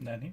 Nani?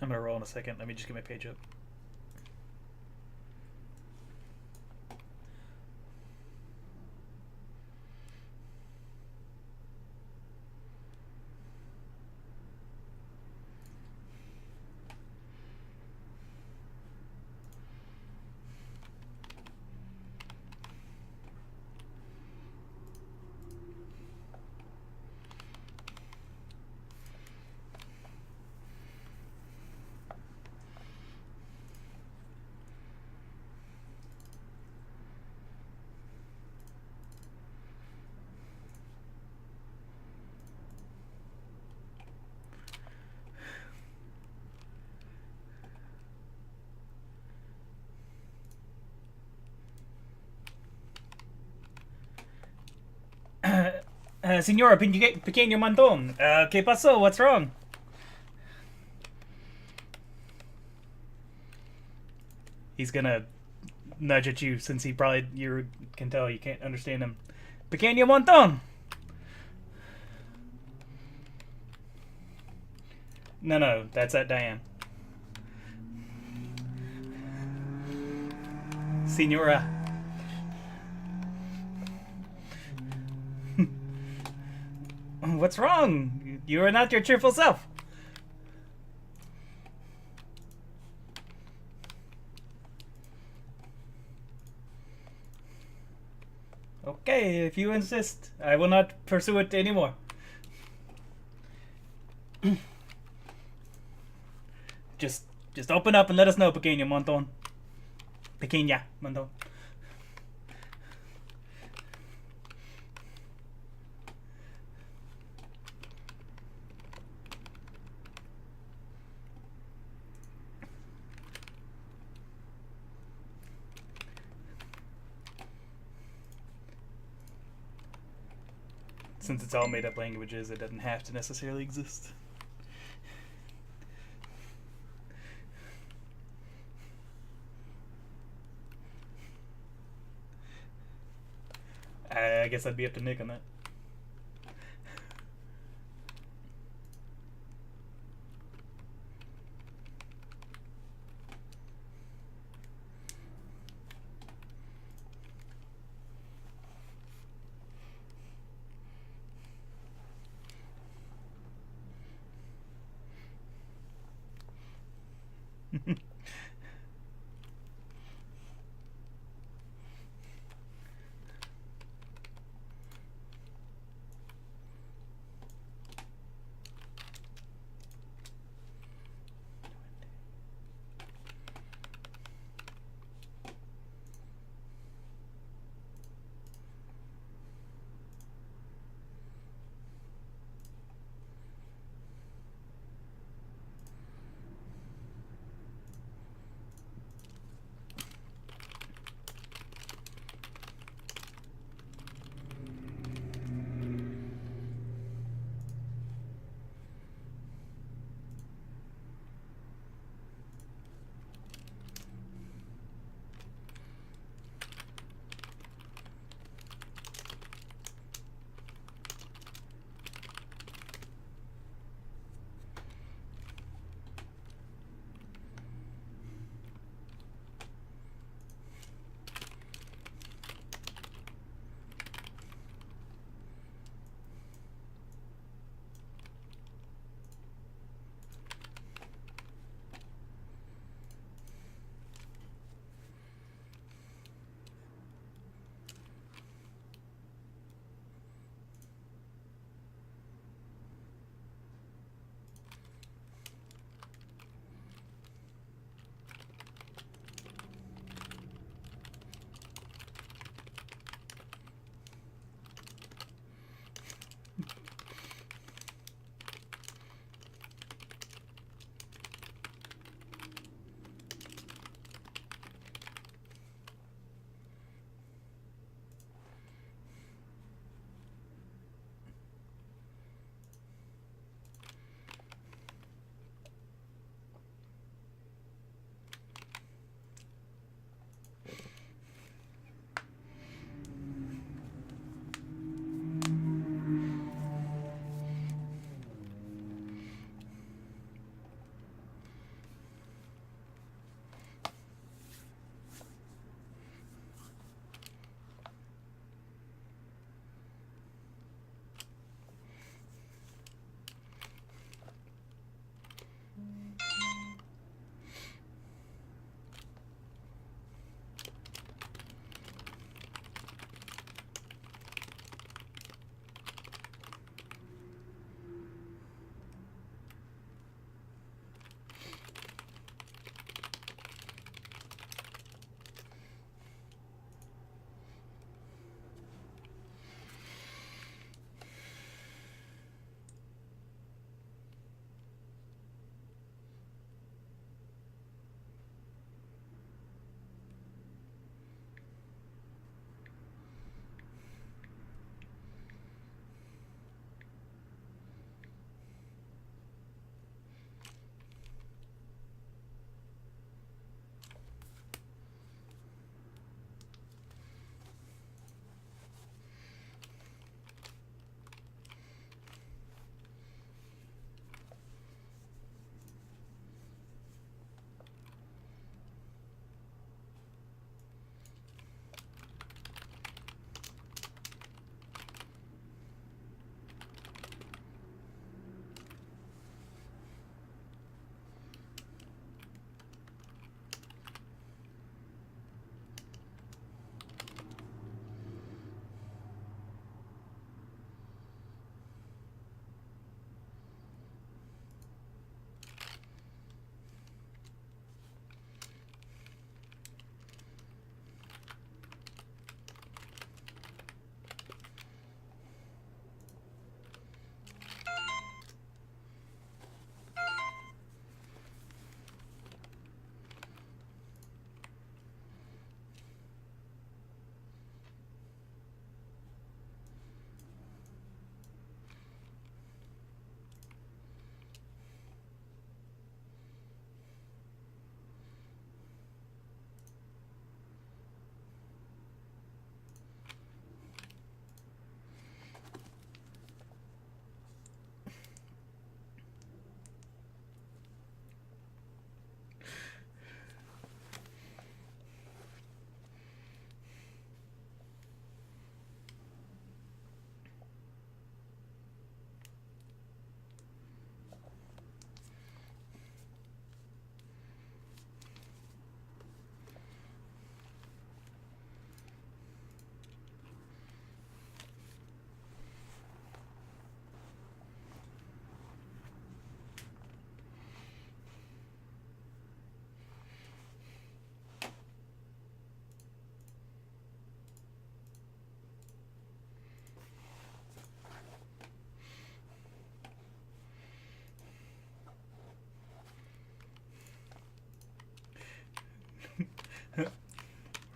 I'm gonna roll in a second. Let me just get my page up. Signora, pequeño mandón. ¿Qué pasó? What's wrong? He's gonna nudge at you since he probably you can tell you can't understand him. Pequeño montón. No, that's at Diane. Senora. What's wrong? You are not your cheerful self. Okay, if you insist, I will not pursue it anymore. Just open up and let us know, pequeño montón. Pequeña montón. Since it's all made up languages, it doesn't have to necessarily exist. I guess I'd be up to Nick on that.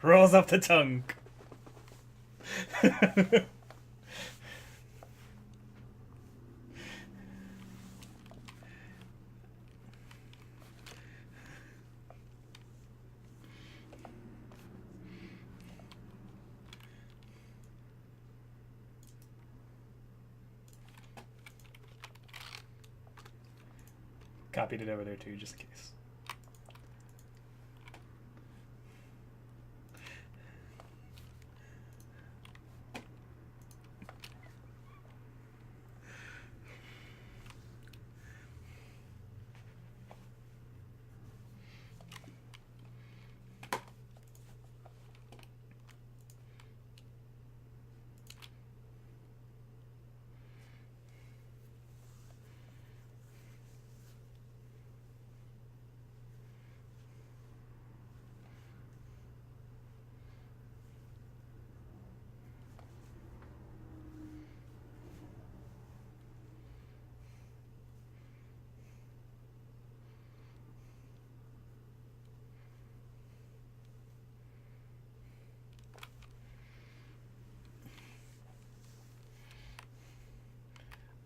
Rolls off the tongue. Copied it over there too, just in case.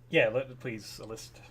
Yeah, please, a list.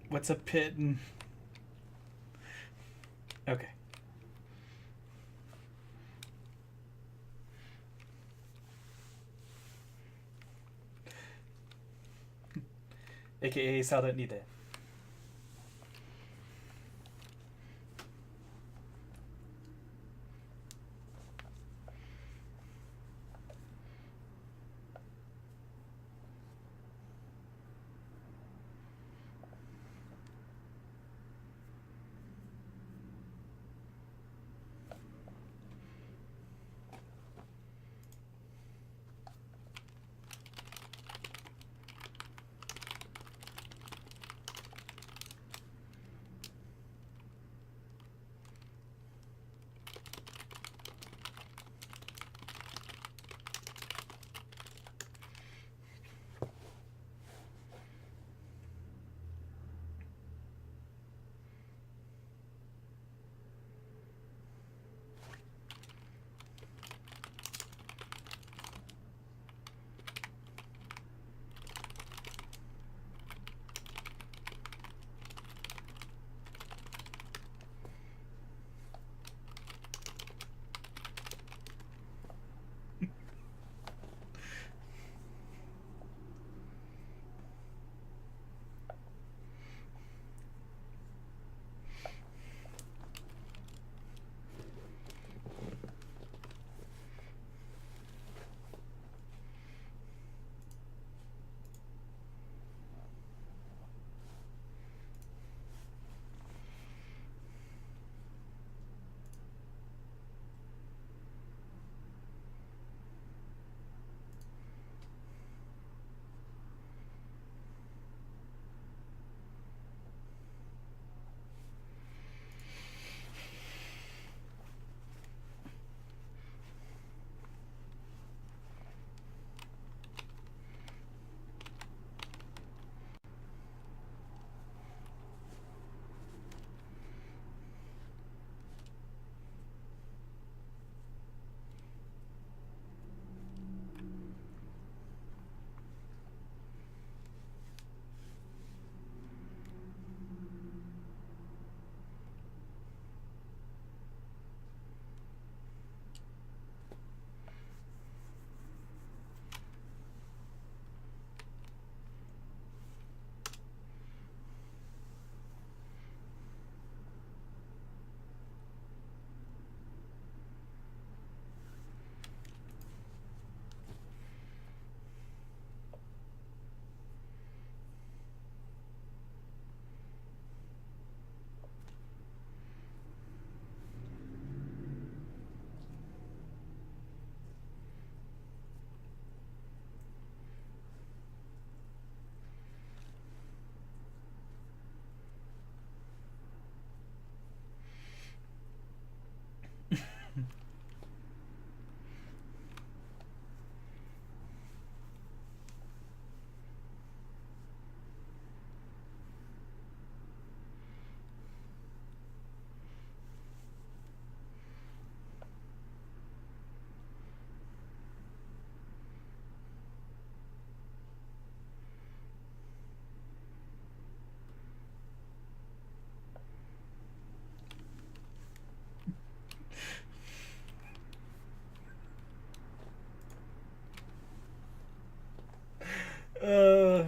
What's a pit? And... Okay. AKA Silent Nide. Uh.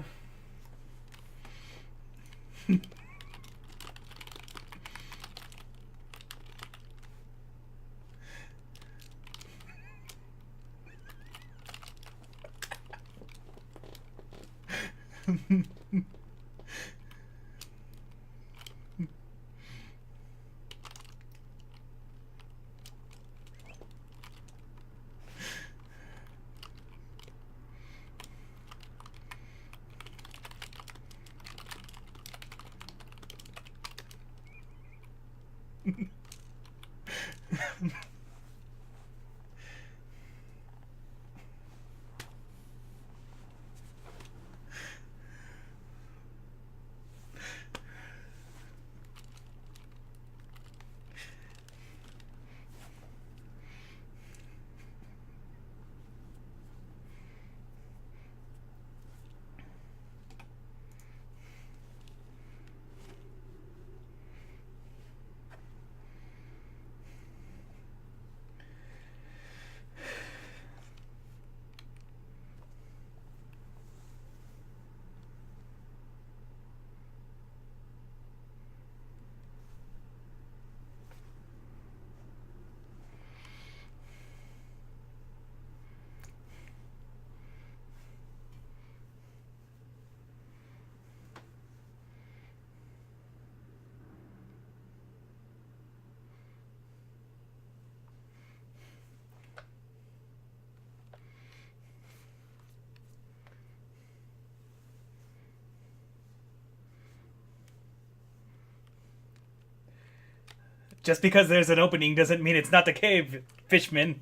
Just because there's an opening doesn't mean it's not the cave, Fishman.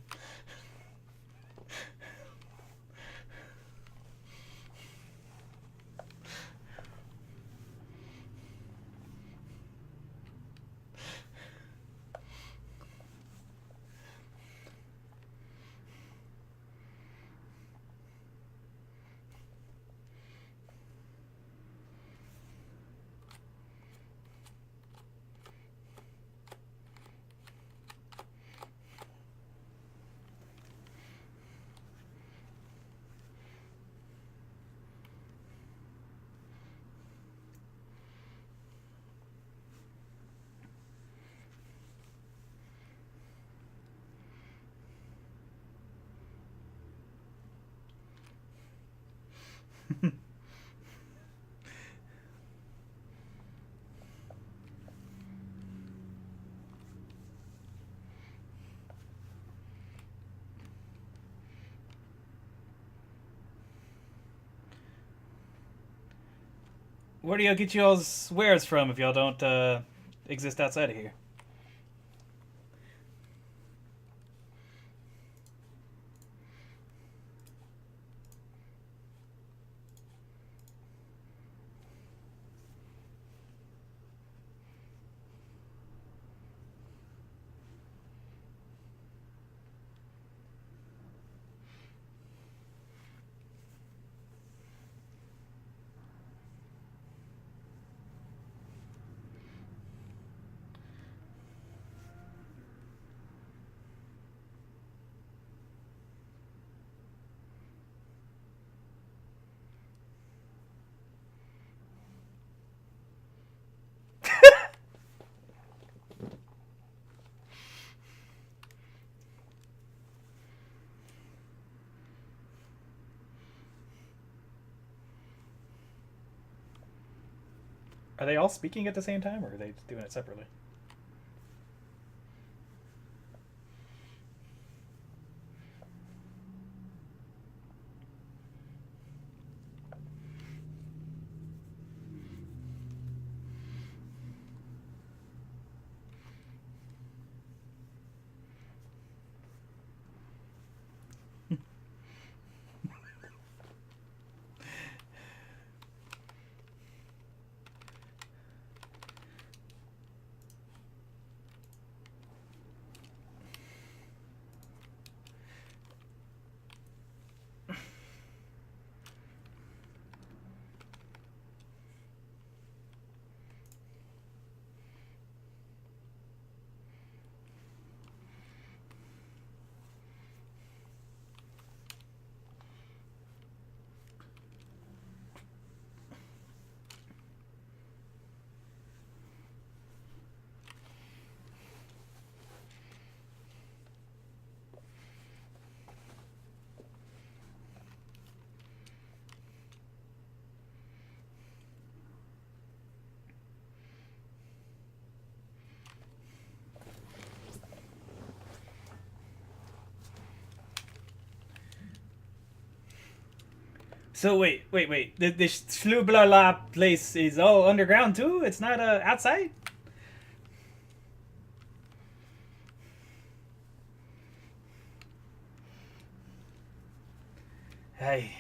Where do y'all get y'all's wares from if y'all don't exist outside of here? Are they all speaking at the same time, or are they doing it separately? So wait. This Schlublala place is all underground too? It's not outside? Hey.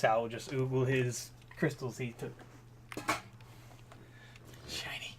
Sal will just oogle his crystals he took. Shiny.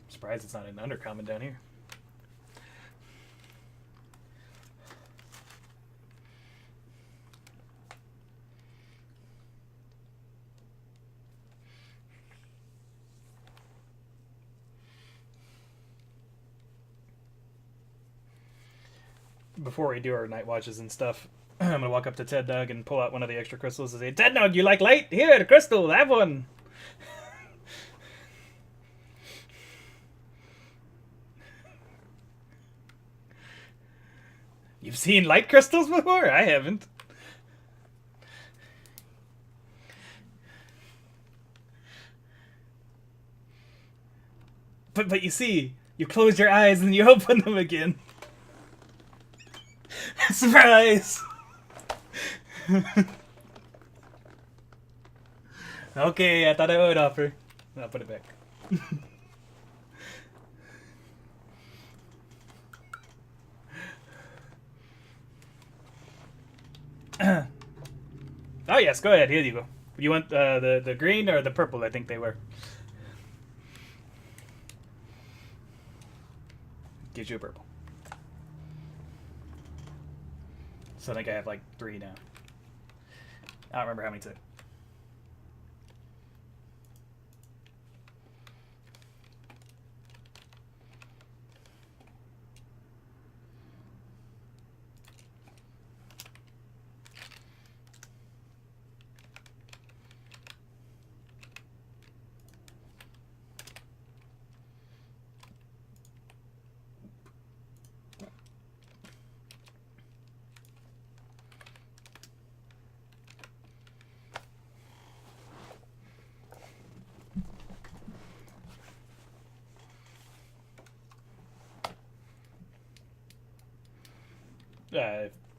Surprised it's not an undercommon down here. Before we do our night watches and stuff, I'm gonna walk up to Ted Dog and pull out one of the extra crystals and say, "Ted Dog, you like light? Here, the crystal, have one." You've seen light crystals before? I haven't. But you see, you close your eyes and you open them again. Surprise! Okay, I thought I would offer. I'll put it back. Oh yes, go ahead. Here you go. You want the green or the purple? I think they were. Gives you a purple. So I think I have like 3 now. I don't remember how many took.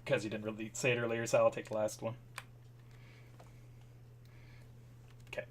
Because you didn't really say it earlier, so I'll take the last one. Okay.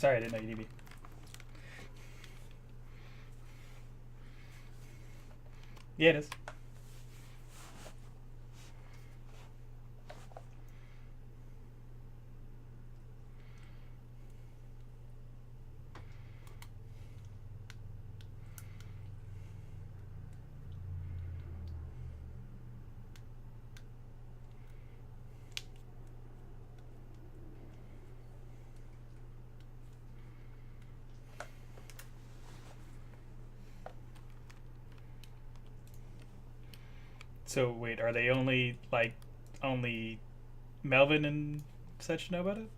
sorry, I didn't know you DB. Yeah, it is. So wait, are they only like only Melvin and such know about it?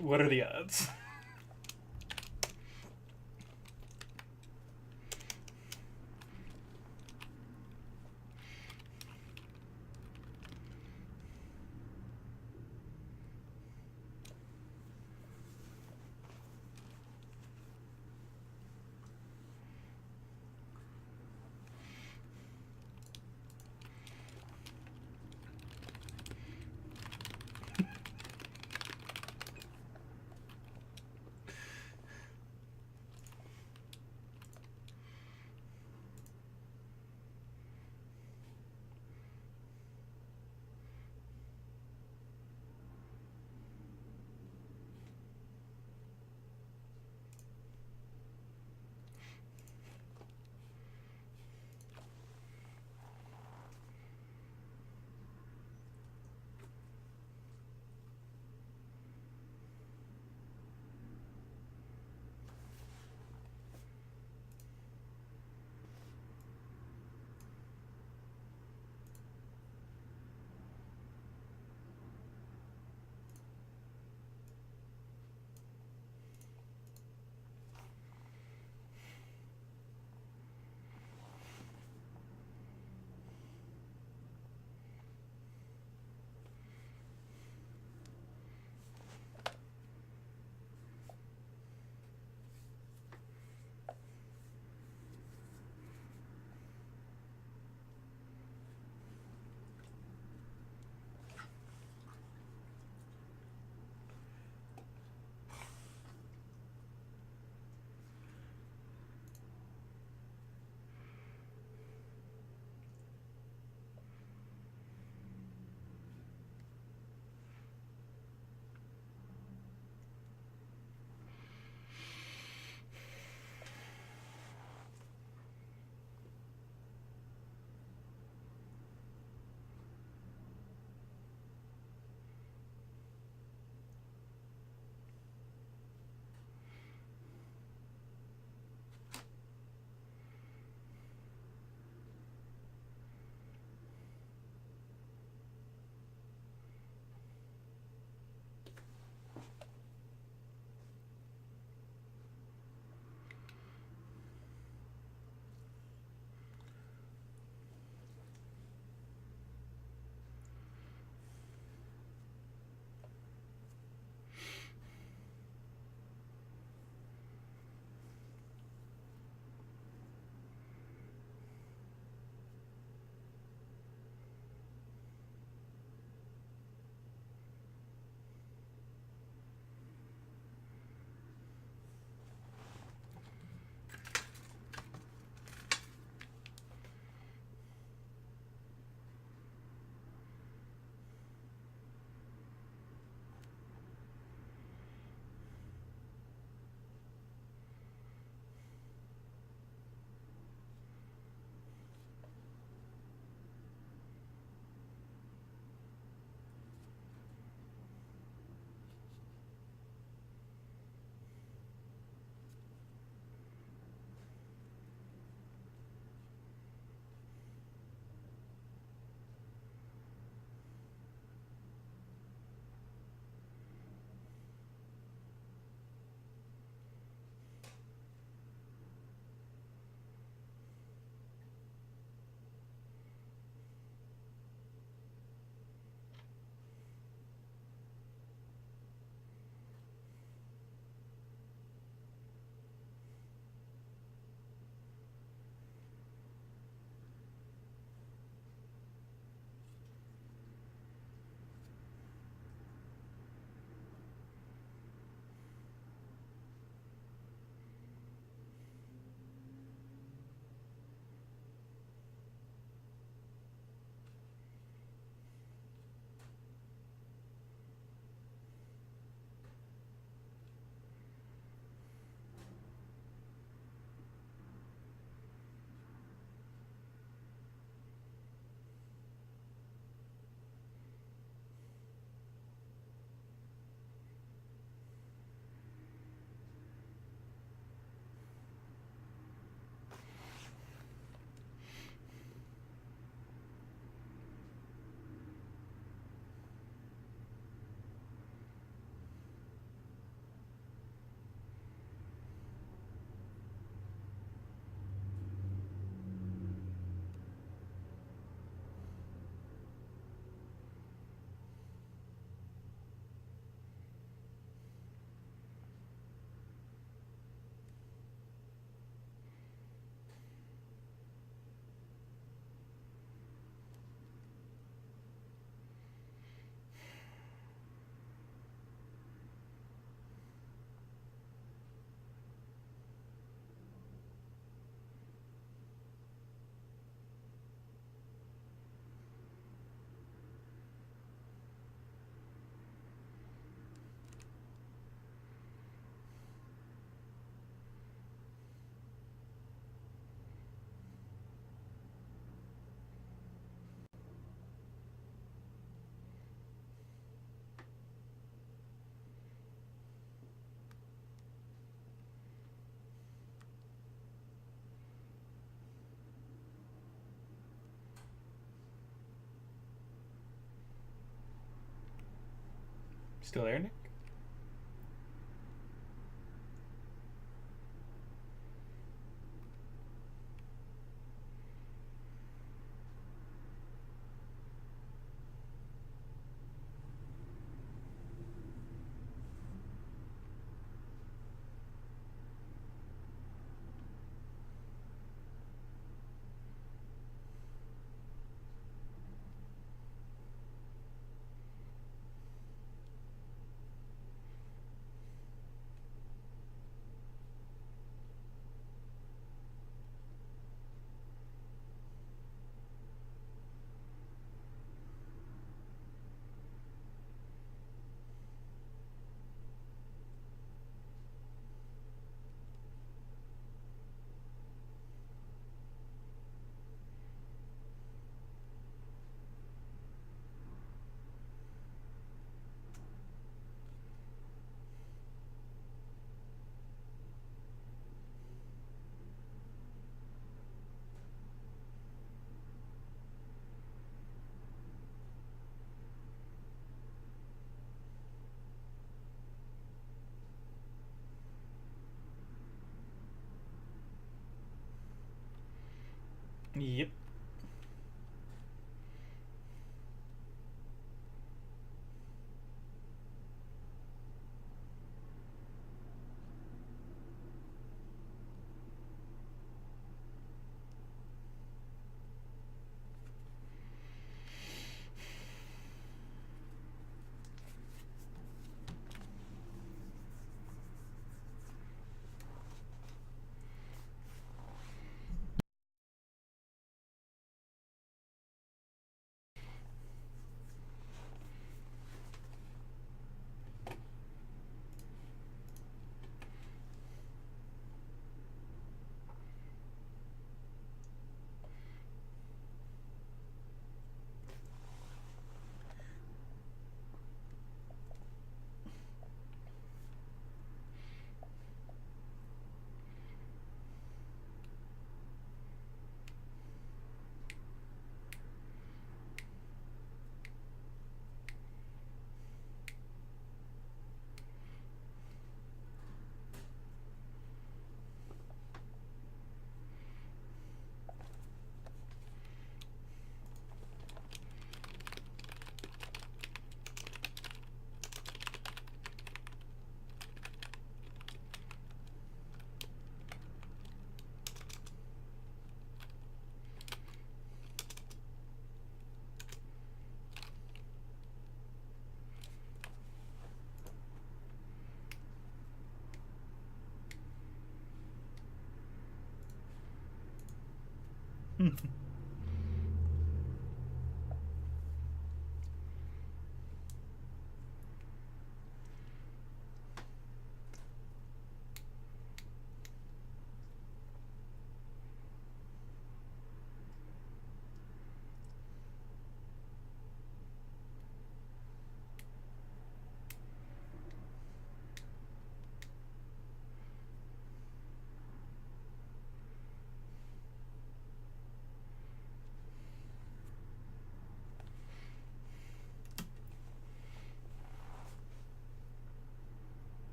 What are the odds? Still there, Nick? Yep.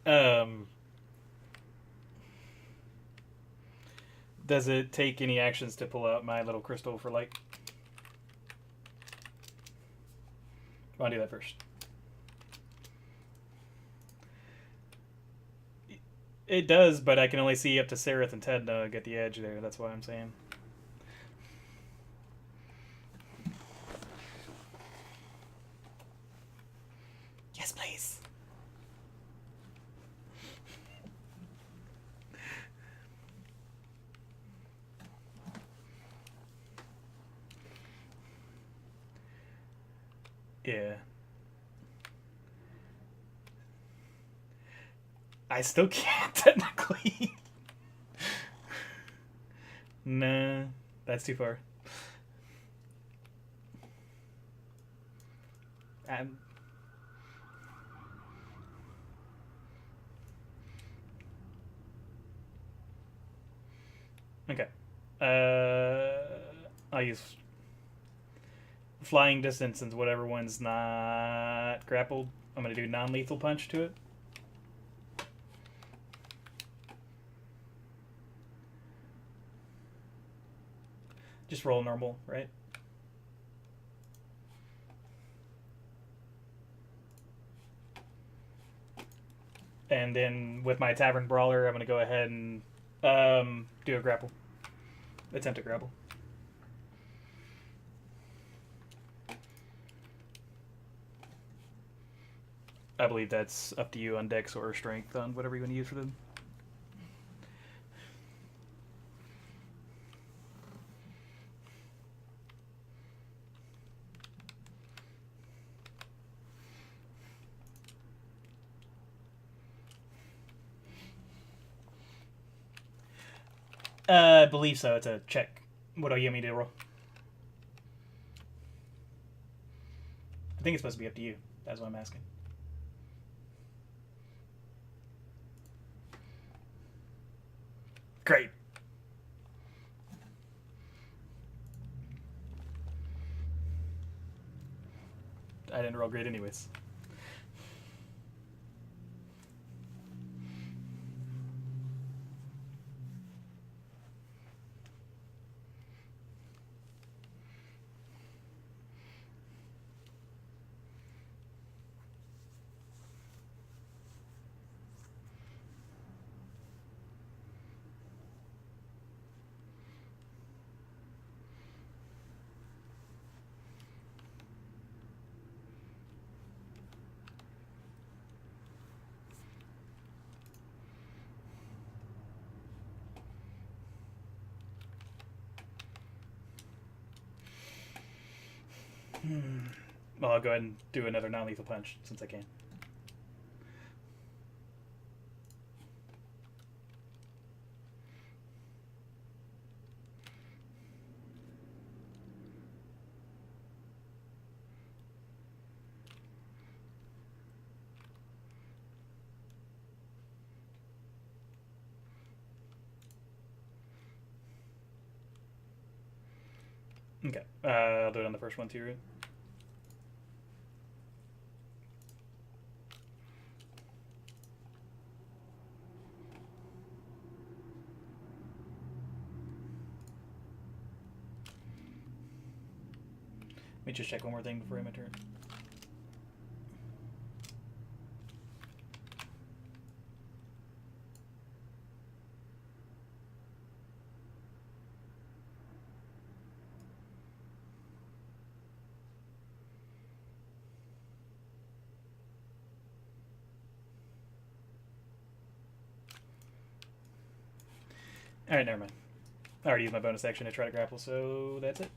um, does it take any actions to pull out my little crystal for light? I want to do that first. It does, but I can only see up to Sereth and Ted at the edge there. That's why I'm saying. Yes, please. Yeah. I still can't, technically. Nah, that's too far. Um, okay. I'll use flying distance since whatever one's not grappled. I'm going to do non-lethal punch to it. Just roll normal, right? And then with my Tavern Brawler, I'm going to go ahead and do a grapple. Attempt to grapple. I believe that's up to you on Dex or Strength on whatever you want to use for them. I believe so. It's a check. What do you want me to roll? I think it's supposed to be up to you. That's what I'm asking. Great. I didn't roll great anyways. Well, I'll go ahead and do another non-lethal punch since I can. Okay. I'll do it on the first one too, right? Let me just check one more thing before I my turn. Alright, never mind. I already used my bonus action to try to grapple, so that's it.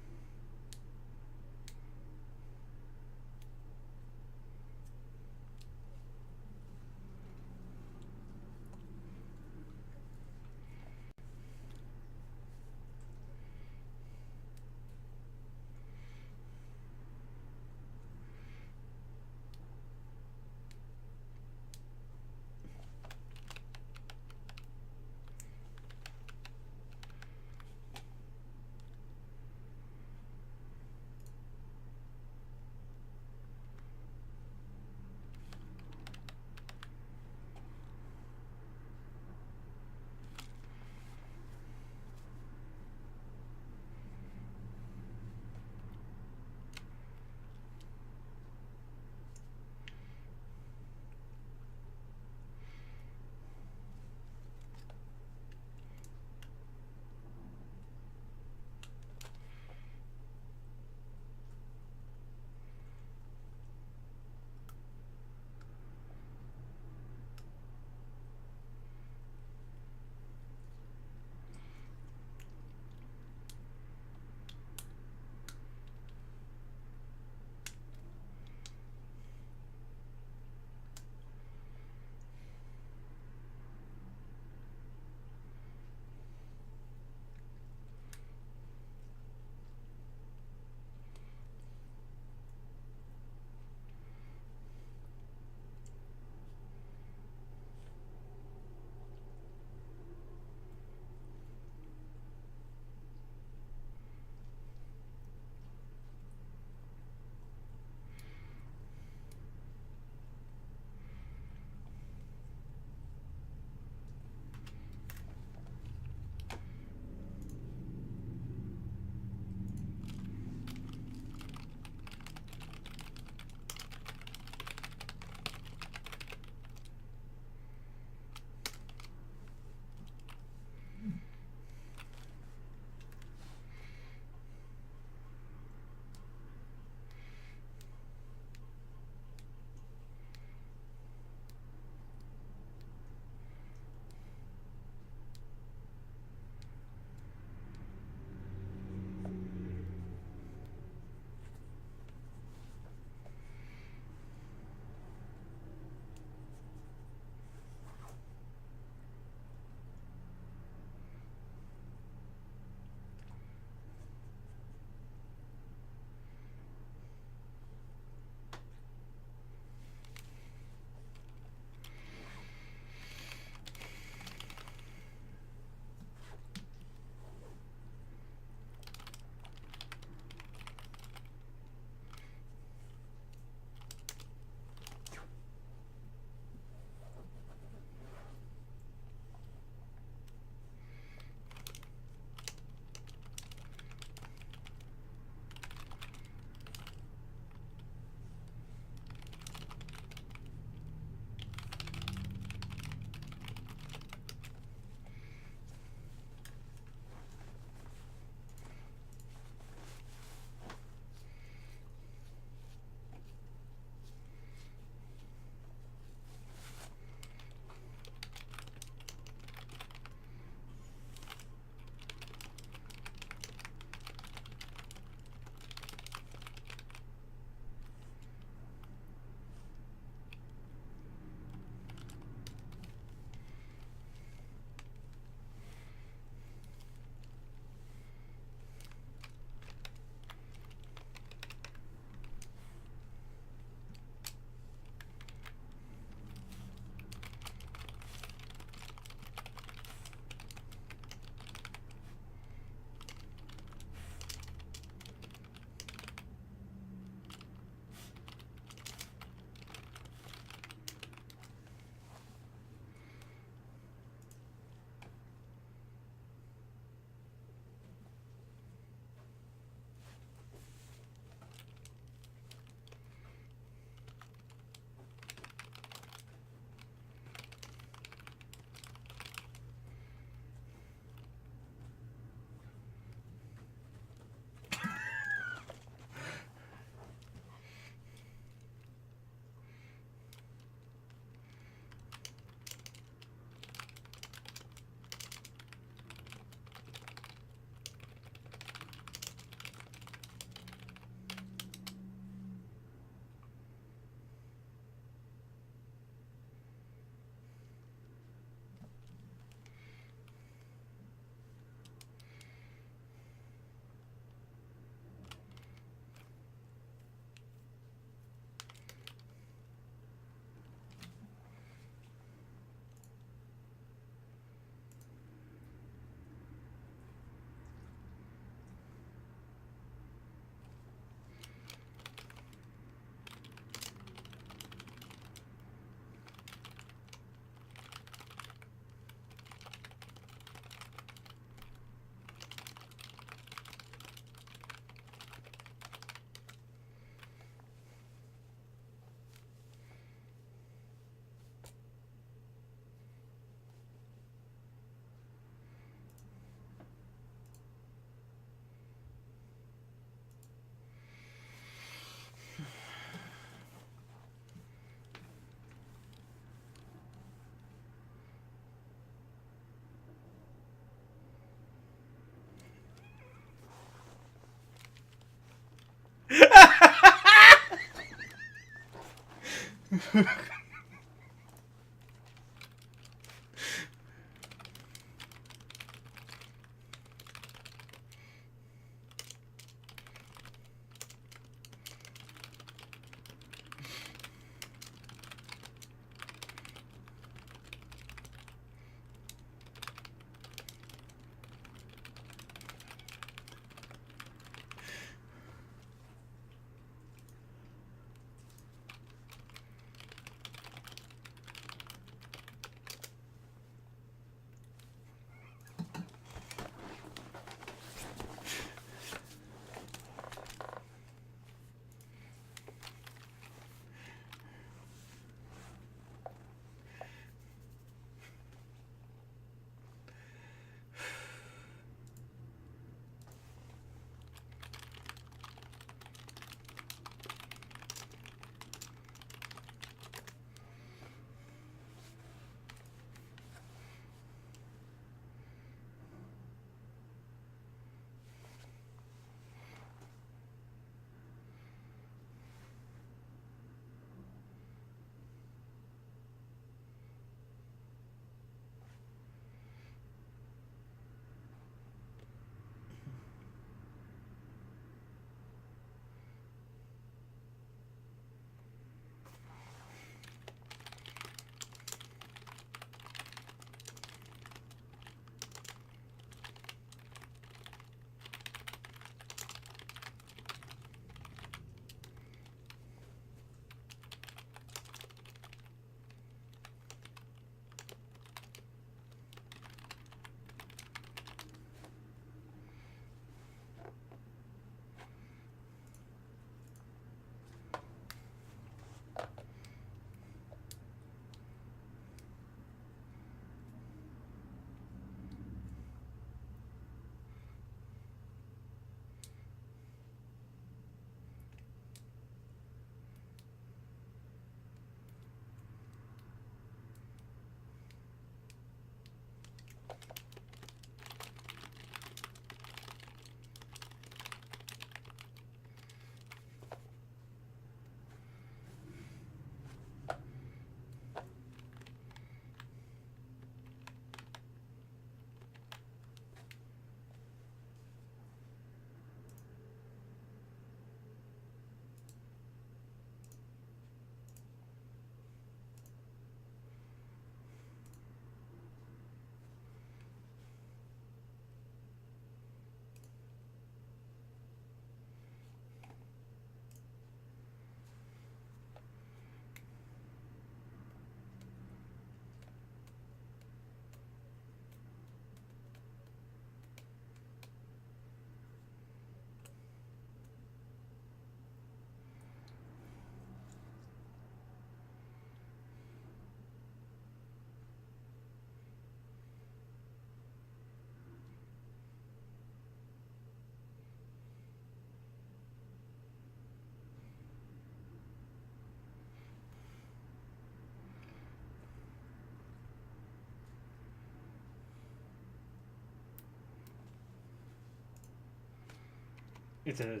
It's a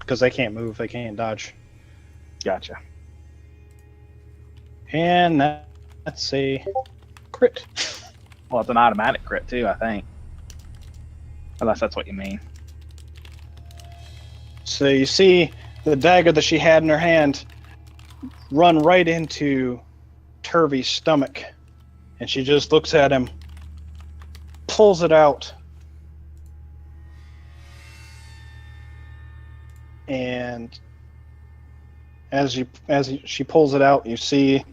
because they can't move, they can't dodge. Gotcha. And that's a crit. Well, it's an automatic crit too, I think. Unless that's what you mean. So you see the dagger that she had in her hand run right into Turvey's stomach, and she just looks at him, pulls it out. And she pulls it out, you see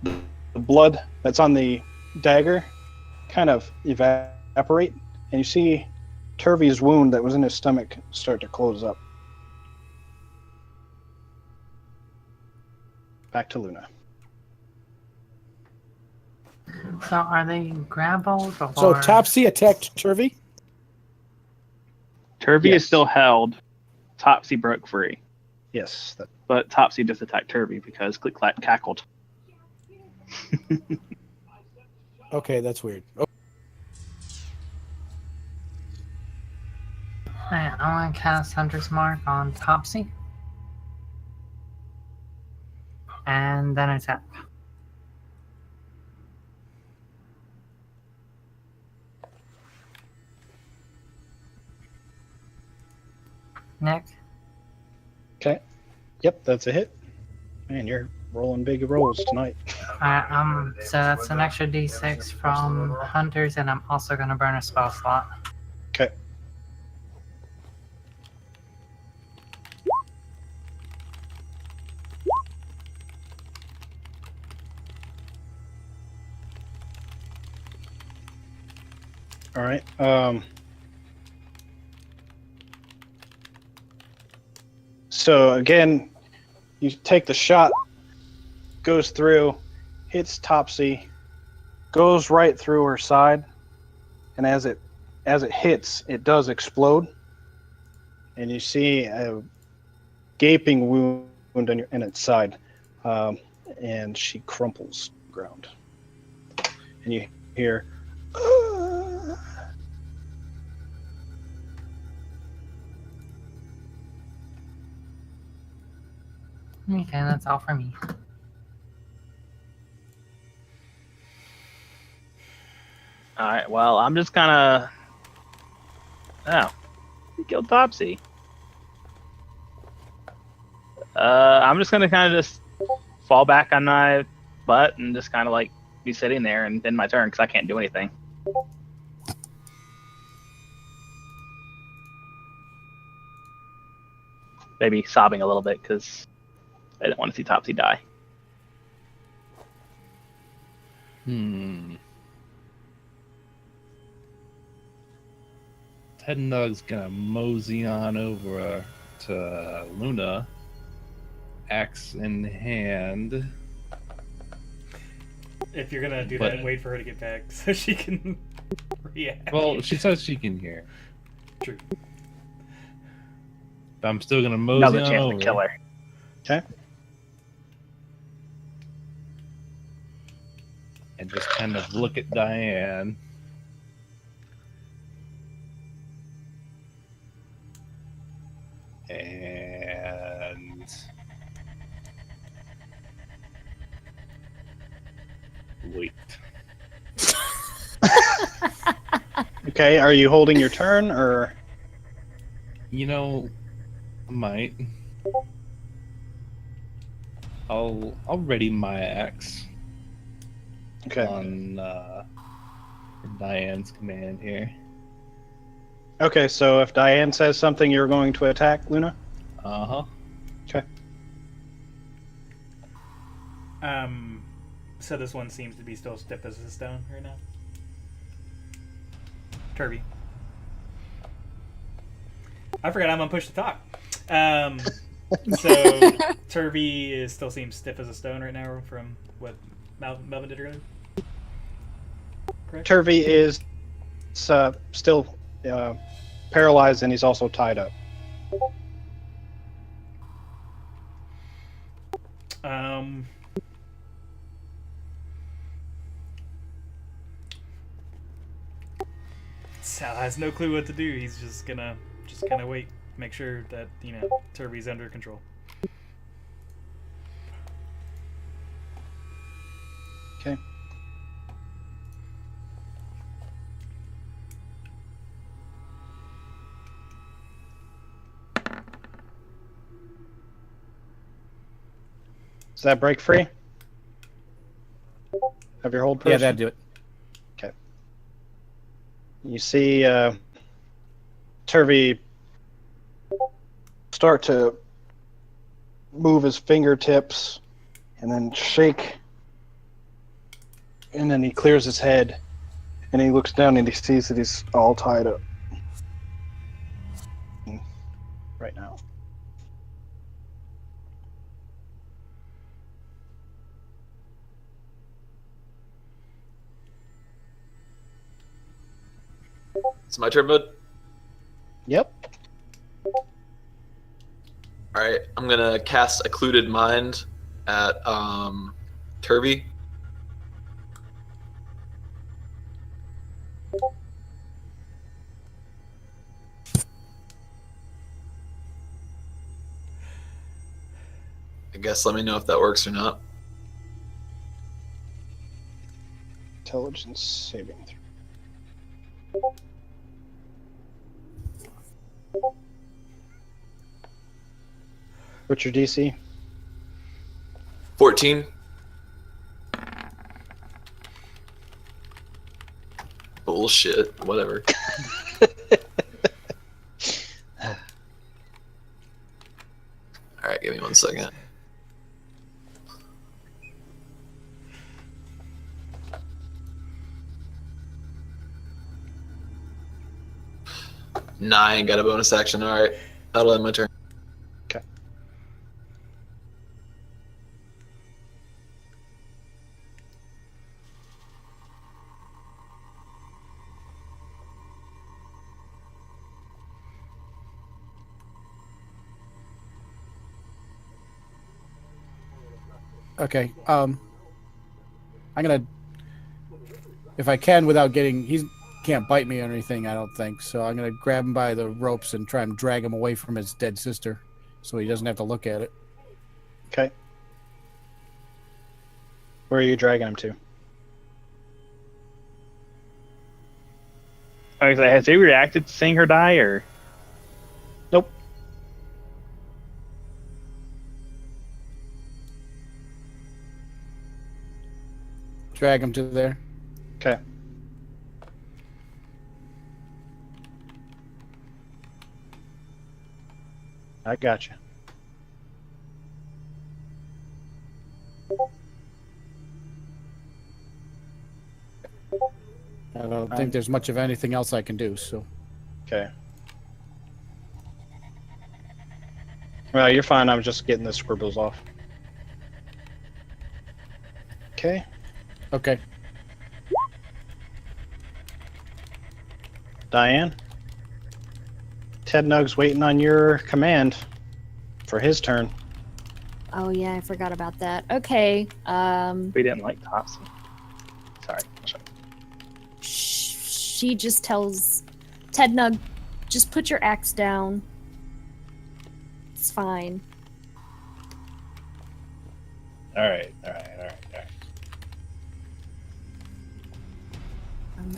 the blood that's on the dagger kind of evaporate, and you see Turvey's wound that was in his stomach start to close up. Back to Luna. So are they grappled or? So Topsy attacked Turvey? Turvey Yes. is still held. Topsy broke free. Yes. But Topsy just attacked Turvey because Click Clack cackled. Okay, that's weird. Oh, Alright, I want to cast Hunter's Mark on Topsy. And then attack. Nick. Okay. Yep, that's a hit. Man, you're rolling big rolls tonight. Alright, so that's an extra d6 from Hunters, and I'm also going to burn a spell slot. Okay. All right. So again, you take the shot, goes through, hits Topsy, goes right through her side, and as it hits, it does explode, and you see a gaping wound in its side, and she crumples to the ground, and you hear. Okay, that's all for me. Alright, well, I'm just gonna... Oh. He killed Topsy. I'm just gonna kind of just fall back on my butt and just kind of like be sitting there and end my turn because I can't do anything. Maybe sobbing a little bit because I didn't want to see Topsy die. Tednug's gonna mosey on over to Luna, axe in hand. If you're gonna do But- that, and wait for her to get back so she can react. Well, she says she can hear. True. But I'm still gonna mosey Another on chance over to kill her. Okay. and just kind of look at Diane. And wait. Okay, are you holding your turn or? You know, I might. I'll ready my axe Okay. on Diane's command here. Okay, so if Diane says something, you're going to attack Luna? Uh-huh. Okay. So this one seems to be still stiff as a stone right now. Turvey. I forgot I'm on push to talk. So Turvey still seems stiff as a stone right now from what Melvin did earlier. Correct? Turvey is still paralyzed and he's also tied up. Sal has no clue what to do. He's just gonna kind of wait, make sure that Turvey's under control. Okay. Does that break free? Have your hold person? Yeah, that'd do it. Okay. You see Turvey start to move his fingertips and then shake, and then he clears his head and he looks down and he sees that he's all tied up right now. It's my turn, bud. Yep. Alright, I'm gonna cast Occluded Mind at Turvey. I guess let me know if that works or not. Intelligence saving throw. What's your DC? 14. Bullshit. Whatever. Alright, give me 1 second. Nine, got a bonus action. Alright, that'll end my turn. Okay. Okay. I'm gonna, if I can, without getting, he can't bite me or anything, I don't think. So I'm gonna grab him by the ropes and try and drag him away from his dead sister, so he doesn't have to look at it. Okay. Where are you dragging him to? Has he reacted to seeing her die, or? Nope. Drag him to there. Okay. I got you. I don't think there's much of anything else I can do. So Okay. Well, you're fine. I'm just getting the scribbles off. Okay. okay. Diane? Ted Nug's waiting on your command for his turn. Oh yeah, I forgot about that. Okay. We didn't like Topsy. Sorry. She just tells Ted Nug, just put your axe down. It's fine. All right.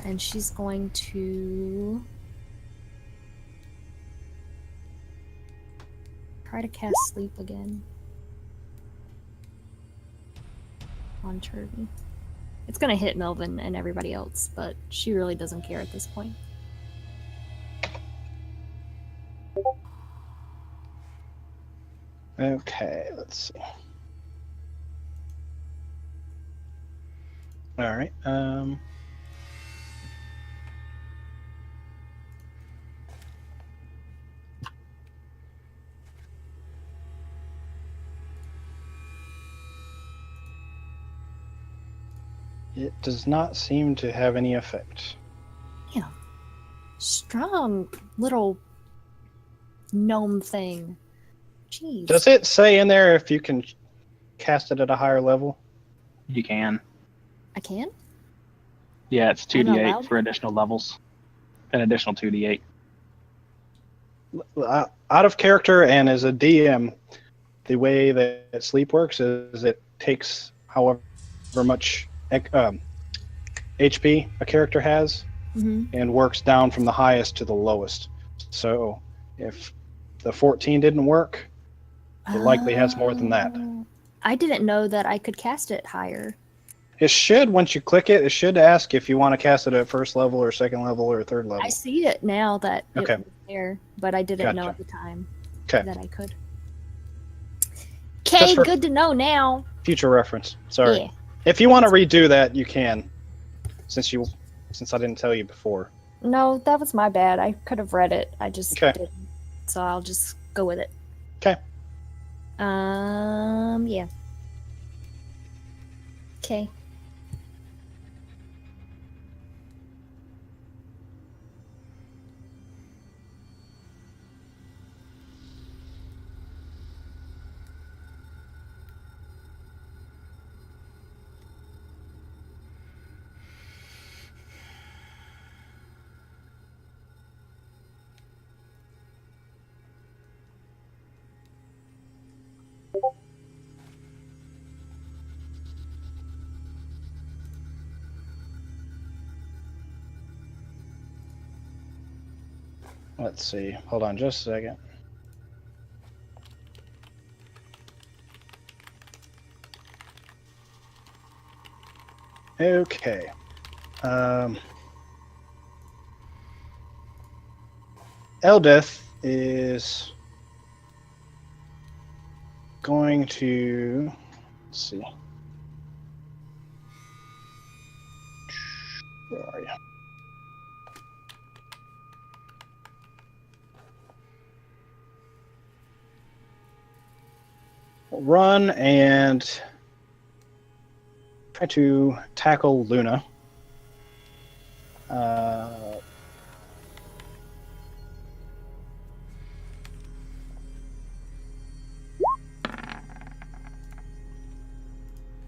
And she's going to try to cast sleep again on Turvey. It's gonna hit Melvin and everybody else, but she really doesn't care at this point. Okay, let's see. All right. It does not seem to have any effect. Yeah. Strong little gnome thing. Jeez. Does it say in there if you can cast it at a higher level? You can. I can? Yeah, it's I'm 2d8 allowed? for additional levels. An additional 2d8. Out of character and as a DM, the way that sleep works is it takes however much HP a character has Mm-hmm. and works down from the highest to the lowest. So if the 14 didn't work, it likely has more than that. I didn't know that I could cast it higher. It should, once you click it, it should ask if you want to cast it at first level or second level or third level. I see it now that Okay. it was there, but I didn't know Gotcha. at the time Okay. that I could. Just Okay, for- good to know now. Future reference. Sorry. Yeah. If you want to redo that, you can. Since I didn't tell you before. No, that was my bad. I could have read it. I just Okay. didn't. So I'll just go with it. Okay. Yeah. Okay. Let's see. Hold on just a second. Okay. Eldeth is going to, let's see. Where are you? Run and try to tackle Luna.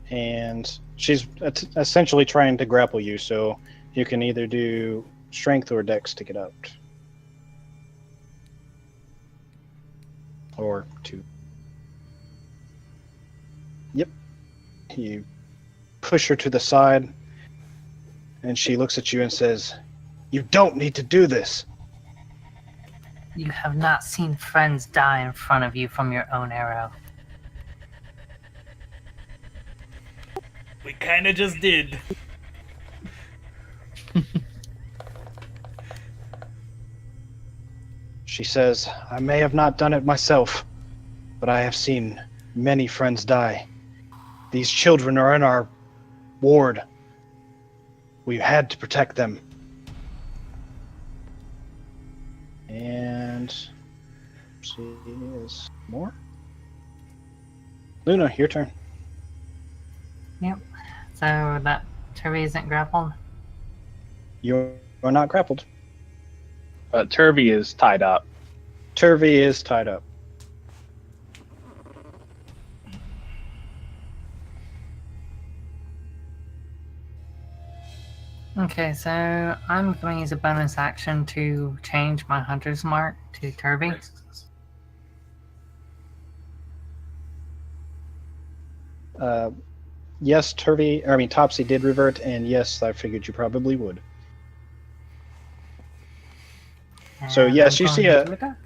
And she's essentially trying to grapple you, so you can either do strength or dex to get out. Or two. Yep. You push her to the side, and she looks at you and says, "You don't need to do this." You have not seen friends die in front of you from your own arrow. We kind of just did. She says, "I may have not done it myself, but I have seen many friends die. These children are in our ward. We had to protect them." And she is more. Luna, your turn. Yep. So that Turvy isn't grappled? You're not grappled. Turvy is tied up. Turvy is tied up. Okay, so I'm going to use a bonus action to change my hunter's mark to Turvy. Yes, Topsy did revert, and yes, I figured you probably would. So, And yes, I'm you see going to attack.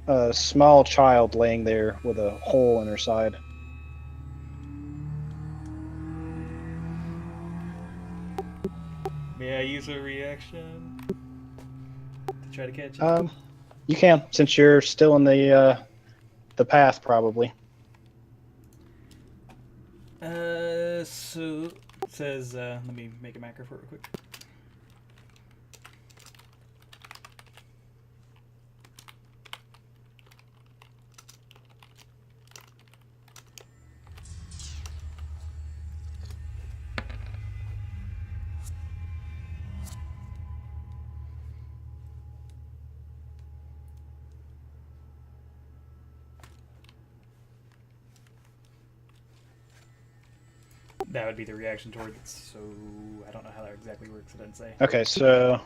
A small child laying there with a hole in her side. May I use a reaction to try to catch it? You can, since you're still in the path, probably. So it says, let me make a macro for it real quick. That would be the reaction toward it, so I don't know how that exactly works, it didn't say. Okay, so...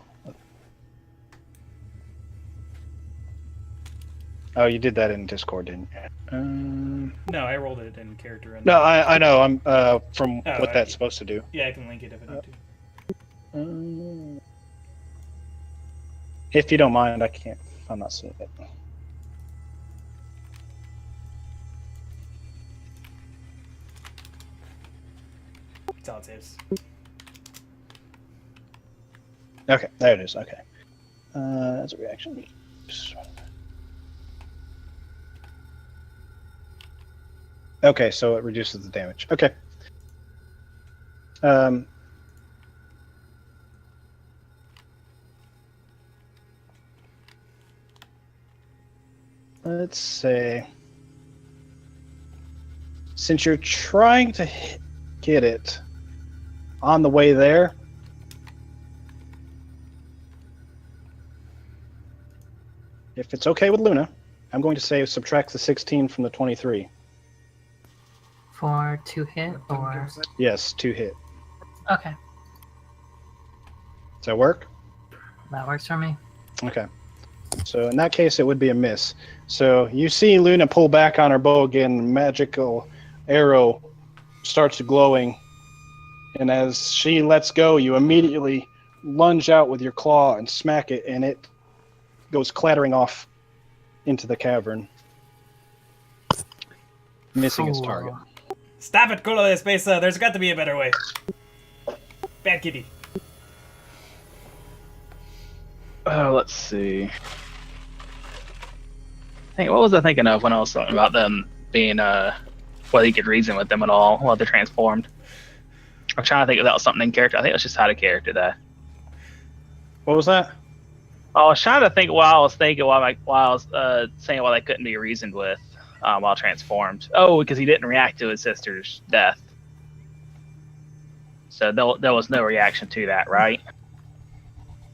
Oh, you did that in Discord, didn't you? No, I rolled it in character. And No, I know. I'm from Oh, what that's supposed to do. Yeah, I can link it if I need to. If you don't mind, I can't. I'm not seeing it. That's all it says. Okay, there it is. Okay. That's a reaction. Okay, so it reduces the damage. Okay. Let's say, since you're trying to get it on the way there, if it's okay with Luna, I'm going to say subtract the 16 from the 23. For 2 hit or Yes, 2 hit. okay, Does that work? that works for me. Okay. So in that case, it would be a miss. So you see Luna pull back on her bow again. Magical arrow starts glowing, and as she lets go, you immediately lunge out with your claw and smack it, and it goes clattering off into the cavern, missing its target. Stop it, Culo de Espesa. There's got to be a better way. Bad kitty. Let's see. What was I thinking of when I was talking about them being, whether you could reason with them at all while they're transformed? I'm trying to think if that was something in character. I think it was just out of character there. What was that? I was trying to think while I was thinking while I was saying why they couldn't be reasoned with while transformed. Oh, because he didn't react to his sister's death. So there was no reaction to that, right?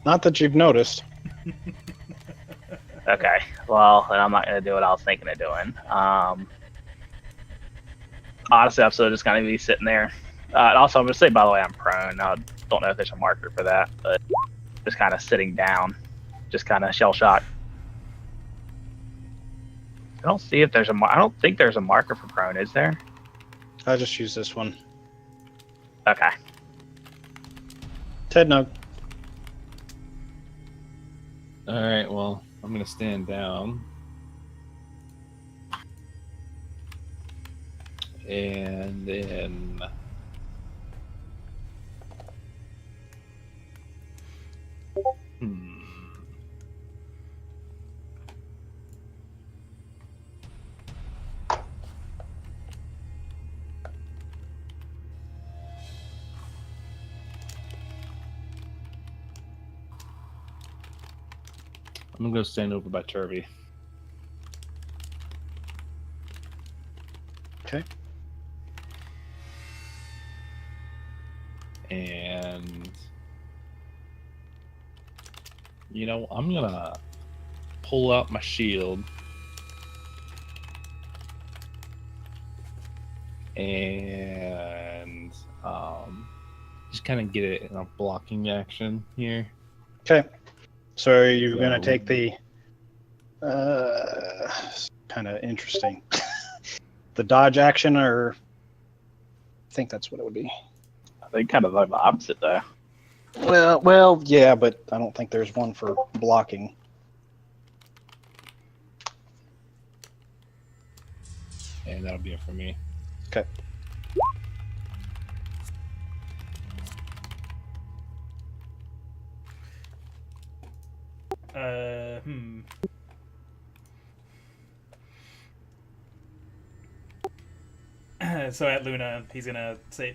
Not that you've noticed. Okay. Well, then I'm not going to do what I was thinking of doing. Honestly, I'm still just going to be sitting there. And also, I'm going to say, by the way, I'm prone. I don't know if there's a marker for that, but just kind of sitting down. Just kind of shell-shocked. I don't see if there's I don't think there's a marker for prone, is there? I just use this one. Okay. Tednug. All right. Well, I'm gonna stand down, and then I'm gonna go stand over by Turvy. Okay. And I'm gonna pull out my shield and just kind of get it in a blocking action here. Okay. So are you So- going to take the... kind of interesting. The dodge action, or... I think that's what it would be. I think kind of like the opposite, though. Well, yeah, but I don't think there's one for blocking. And that'll be it for me. Okay. So at Luna, he's gonna say,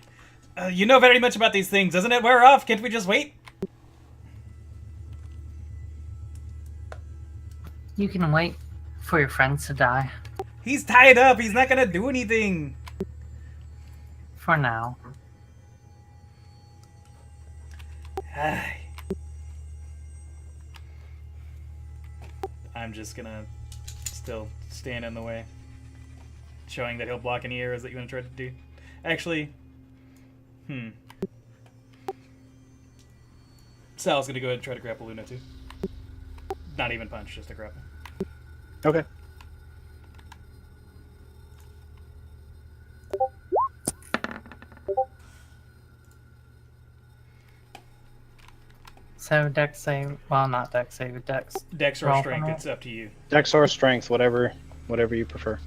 you know very much about these things. Doesn't it wear off? Can't we just wait? You can wait for your friends to die. He's tied up. He's not gonna do anything. For now. I'm just gonna still stand in the way, showing that he'll block any arrows that you want to try to do. Actually, Sal's gonna go ahead and try to grapple Luna too. Not even punch, just a grapple. Okay. So dex save, well, not dex save, dex. Dex or roll strength, for me. it's up to you. Dex or strength, whatever you prefer.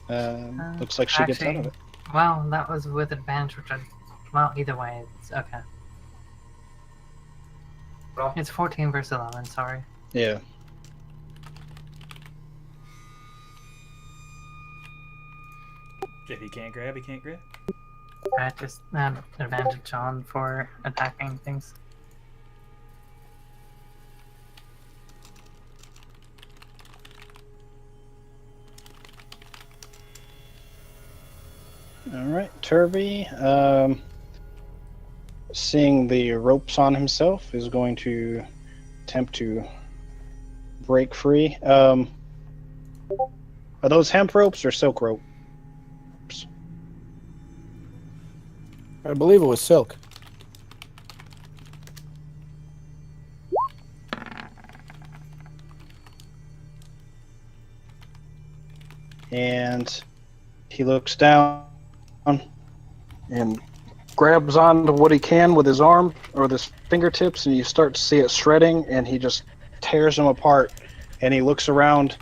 Looks like she gets out of it. Well, that was with advantage, which well, either way, it's okay. It's 14 versus 11, sorry. Yeah. If he can't grab, he can't grab. I just had advantage on for attacking things. All right, Turvey, seeing the ropes on himself, is going to attempt to break free. Are those hemp ropes or silk ropes? I believe it was silk. And he looks down and grabs onto what he can with his arm or with his fingertips, and you start to see it shredding, and he just tears them apart. And he looks around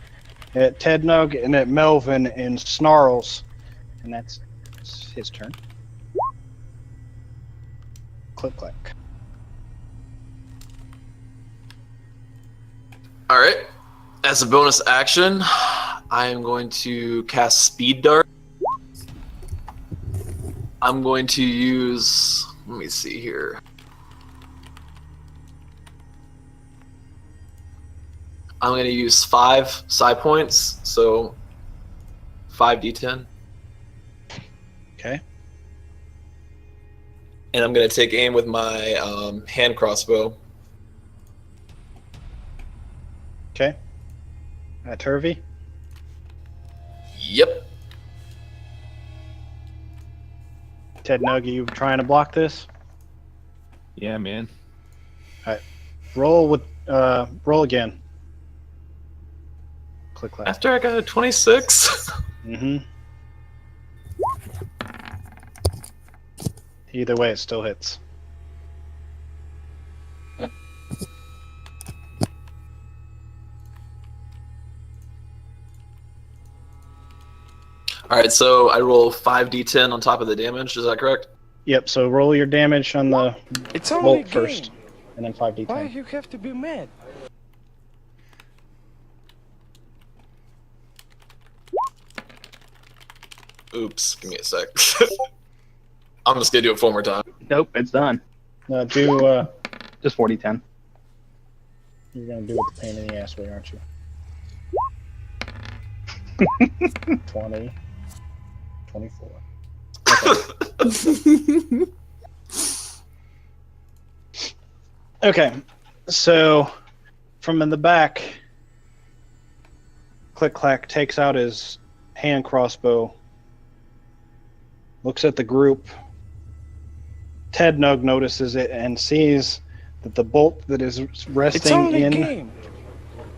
at Tednug and at Melvin and snarls, and that's his turn. Click clack. All right. As a bonus action, I am going to cast Speed Dart. I'm going to use, let me see here. I'm going to use 5 psi points, so 5d10. Okay. And I'm going to take aim with my hand crossbow. Okay. Turvey. Yep. Tednug, are you trying to block this? Yeah, man. Roll again. Click clack. After I got a 26. Mm-hmm. Either way, it still hits. All right, so I roll 5d10 on top of the damage. Is that correct? Yep, so roll your damage on the It's only a bolt game. first, and then 5d10. Why you have to be mad? Oops, give me a sec. I'm just gonna do it 4 more times. Nope, it's done. Just 40-10. You're gonna do it the pain in the ass way, aren't you? 20, 24. Okay. Okay, so from in the back, Click Clack takes out his hand crossbow, looks at the group. Tednug notices it and sees that the bolt that is It's resting only a in game.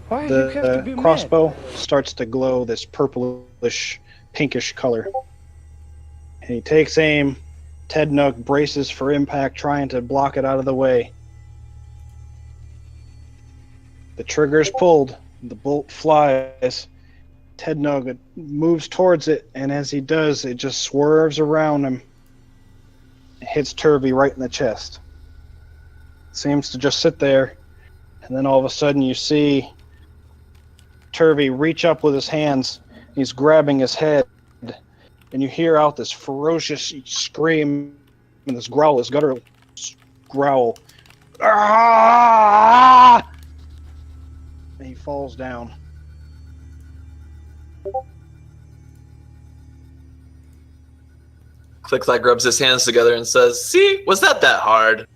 Why you have to be the mad? crossbow starts to glow this purplish, pinkish color. And he takes aim. Tednug braces for impact, trying to block it out of the way. The trigger's pulled. The bolt flies. Tednug moves towards it, and as he does, it just swerves around him. It hits Turvey right in the chest. Seems to just sit there, and then all of a sudden you see Turvey reach up with his hands. He's grabbing his head, and you hear out this ferocious scream and this growl, this guttural growl. Ah! And he falls down. Click Clack rubs his hands together and says, "See, was that hard?"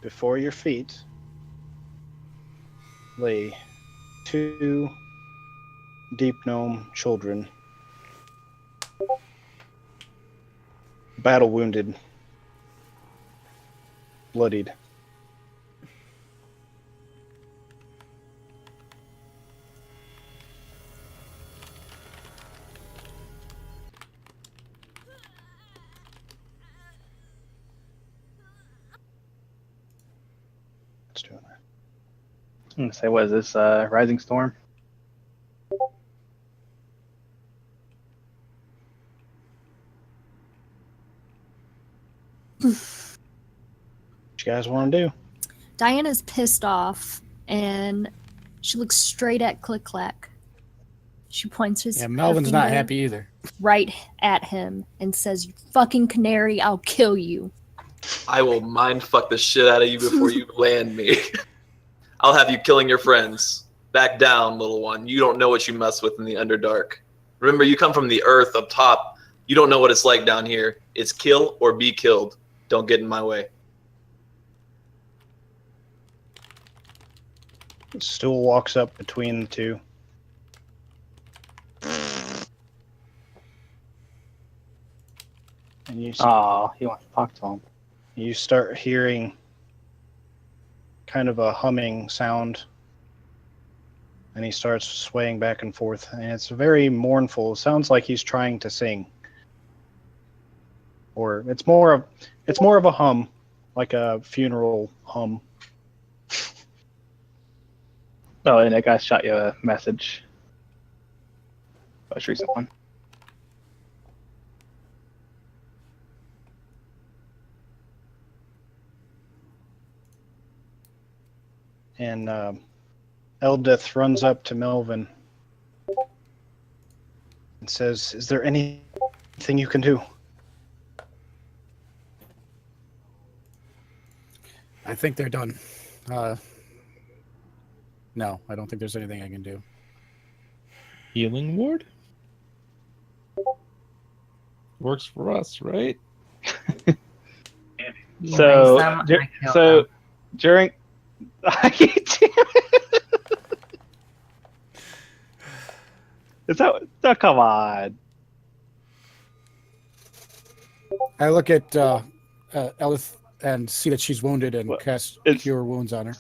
Before your feet lay 2 deep gnome children, battle wounded, bloodied. doing that. I'm gonna say, what is this? Rising Storm. What you guys want to do? Diana's pissed off, and she looks straight at Click Clack. She points Yeah, Melvin's her not finger happy either. right at him and says, "You fucking canary, I'll kill you." I will mind fuck the shit out of you before you land me. I'll have you killing your friends. Back down, little one. You don't know what you mess with in the Underdark. Remember, you come from the earth up top. You don't know what it's like down here. It's kill or be killed. Don't get in my way. Stool walks up between the two. And Oh, he wants to talk to him. you start hearing kind of a humming sound. And he starts swaying back and forth. And it's very mournful. It sounds like he's trying to sing. Or it's more of a hum, like a funeral hum. Oh, and that guy shot you a message. Most recent one. And Eldith runs up to Melvin and says, "Is there anything you can do?" I think they're done. No, I don't think there's anything I can do. Healing ward? Works for us, right? So, Some I killed so them. during. Is that? Oh, come on. I look at Elith and see that she's wounded and Well, cast it's- Cure Wounds on her.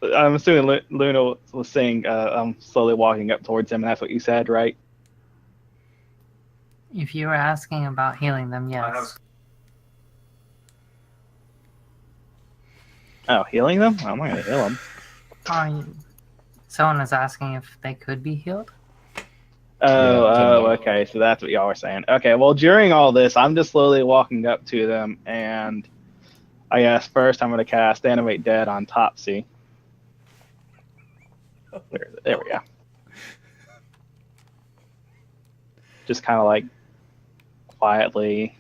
I'm assuming Luna was saying, I'm slowly walking up towards him, and that's what you said, right? If you were asking about healing them, yes. Oh, healing them? I'm not gonna heal them. Someone is asking if they could be healed. Oh, okay. So that's what y'all were saying. Okay, well, during all this, I'm just slowly walking up to them, and I guess first I'm going to cast Animate Dead on Topsy. Where is it? There we go. Just kind of like quietly,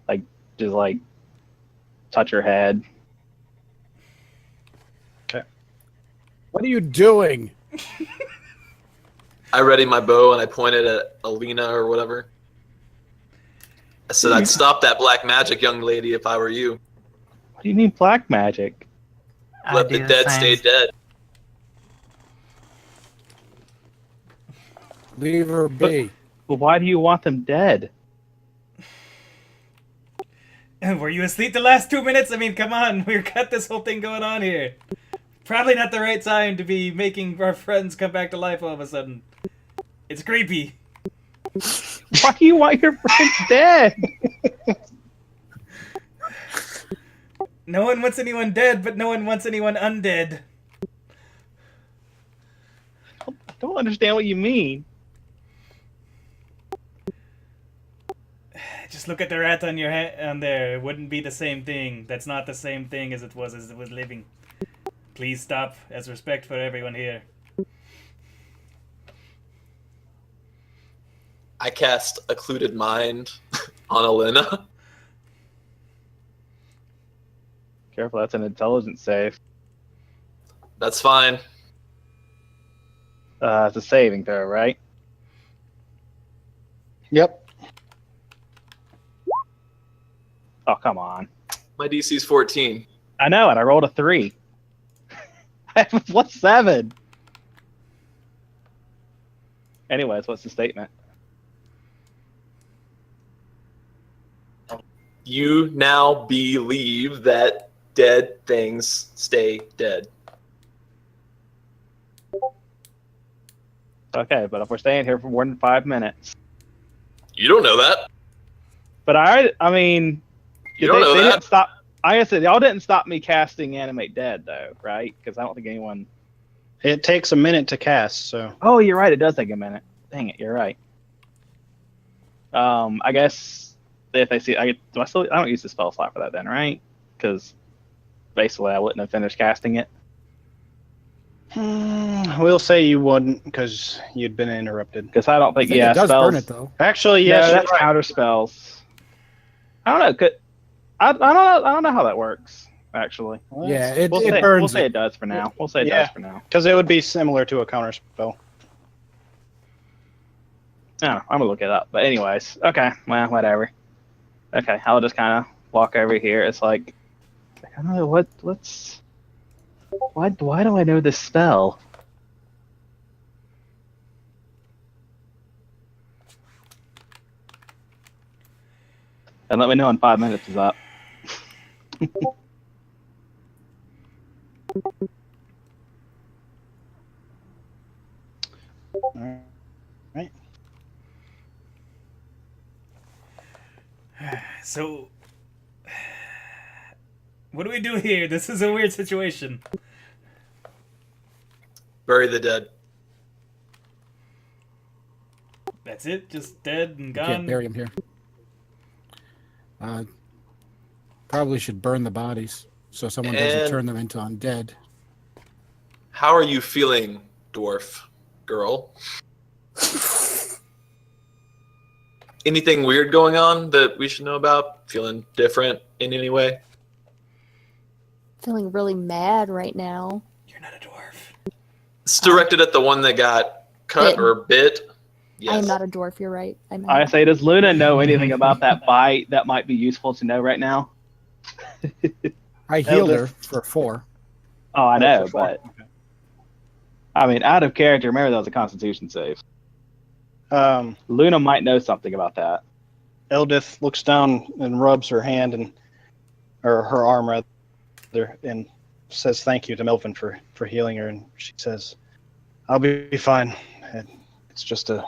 like, just like touch her head. What are you doing? I ready my bow and I pointed at Alina or whatever. I said I'd stop that black magic, young lady, if I were you. What do you mean black magic? I Let do the dead same. stay dead. Leave her be. Well, why do you want them dead? Were you asleep the last 2 minutes? I mean, come on, we've got this whole thing going on here. Probably not the right time to be making our friends come back to life all of a sudden. It's creepy. Why do you want your friends dead? No one wants anyone dead, but no one wants anyone undead. I don't understand what you mean. Just look at the rat on your on there. It wouldn't be the same thing. That's not the same thing as it was living. Please stop, as respect for everyone here. I cast Occluded Mind on Alina. Careful, that's an intelligence save. That's fine. It's a saving throw, right? Yep. Oh, come on. My DC's 14. I know it. I rolled a 3. What's 7? Anyways, what's the statement? You now believe that dead things stay dead. Okay, but if we're staying here for more than 5 minutes. You don't know that. But I mean, You don't know they that. didn't stop. I said y'all didn't stop me casting Animate Dead though, right? Because I don't think anyone. It takes a minute to cast, so Oh, you're right. It does take a minute. Dang it, you're right. I guess if they see, I don't use the spell slot for that then, right? Because basically I wouldn't have finished casting it. we'll say you wouldn't because you'd been interrupted. Because I don't I think, think yeah, it does spells. burn it though. Actually, Yeah, yes, no, you're that's right. counter spells. I don't know. I don't know how that works. Actually, Yeah, it, we'll it say burns it does for now. We'll say it Yeah. does for now. Because it would be similar to a counter spell. I don't know, I'm gonna look it up. But anyways, okay, well, whatever. Okay, I'll just kind of walk over here. It's like I don't know what's why do I know this spell? And let me know in 5 minutes is up. All right. So, what do we do here? This is a weird situation. Bury the dead. That's it? Just dead and You gone? can't bury him here. Probably should burn the bodies so someone doesn't And- turn them into undead. How are you feeling, dwarf girl? Anything weird going on that we should know about? Feeling different in any way? Feeling really mad right now. You're not a dwarf. It's directed at the one that got cut Bitten. or bit. I am Yes. not a dwarf. You're right. I'm I not. say, does Luna know anything about that bite that might be useful to know right now? I healed her Eldith. for 4. Oh, I know, For four. but I mean, out of character. Remember that was a Constitution save. Luna might know something about that. Eldith looks down and rubs her hand or her arm rather, and says thank you to Melvin for healing her. And she says, "I'll be fine. It's just a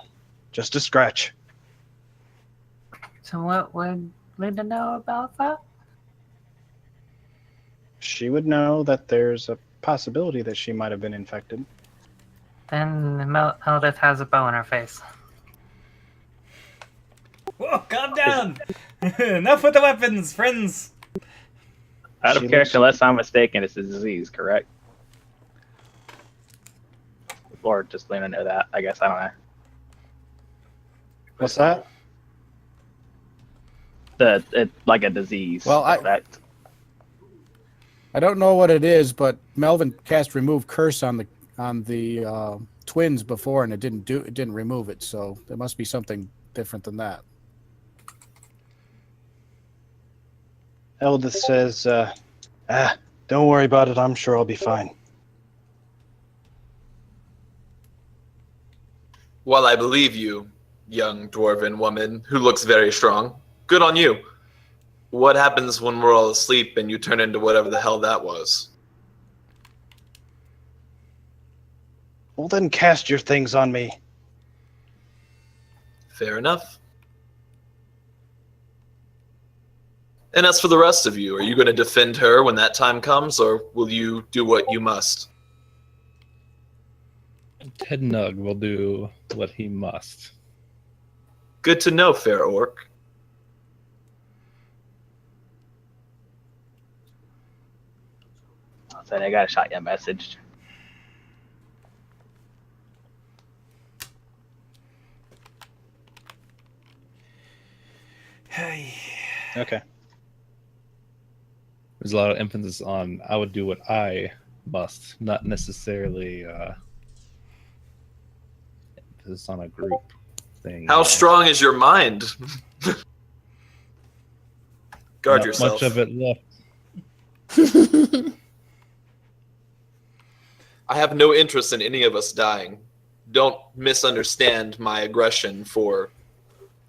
scratch." So what would Linda know about that? She would know that there's a possibility that she might have been infected. Then Eldith has a bow in her face. Whoa, calm down! Enough with the weapons, friends! Out of She character, unless I'm mistaken, it's a disease, correct? Or just Luna know that? I guess I don't know. What's that? It's like a disease. Well, I don't know what it is, but Melvin cast remove curse on the twins before, and it didn't remove it. So there must be something different than that. Eldith says, "Don't worry about it. I'm sure I'll be fine." Well, I believe you, young dwarven woman who looks very strong. Good on you. What happens when we're all asleep and you turn into whatever the hell that was? Well, then cast your things on me. Fair enough. And as for the rest of you, are you going to defend her when that time comes, or will you do what you must? Ted Nug will do what he must. Good to know, fair orc. I'll say I got a shotgun message. Hey. Okay. There's a lot of emphasis on I would do what I must, not necessarily emphasis on a group thing. How strong is your mind? Guard Not yourself. much of it left. I have no interest in any of us dying. Don't misunderstand my aggression for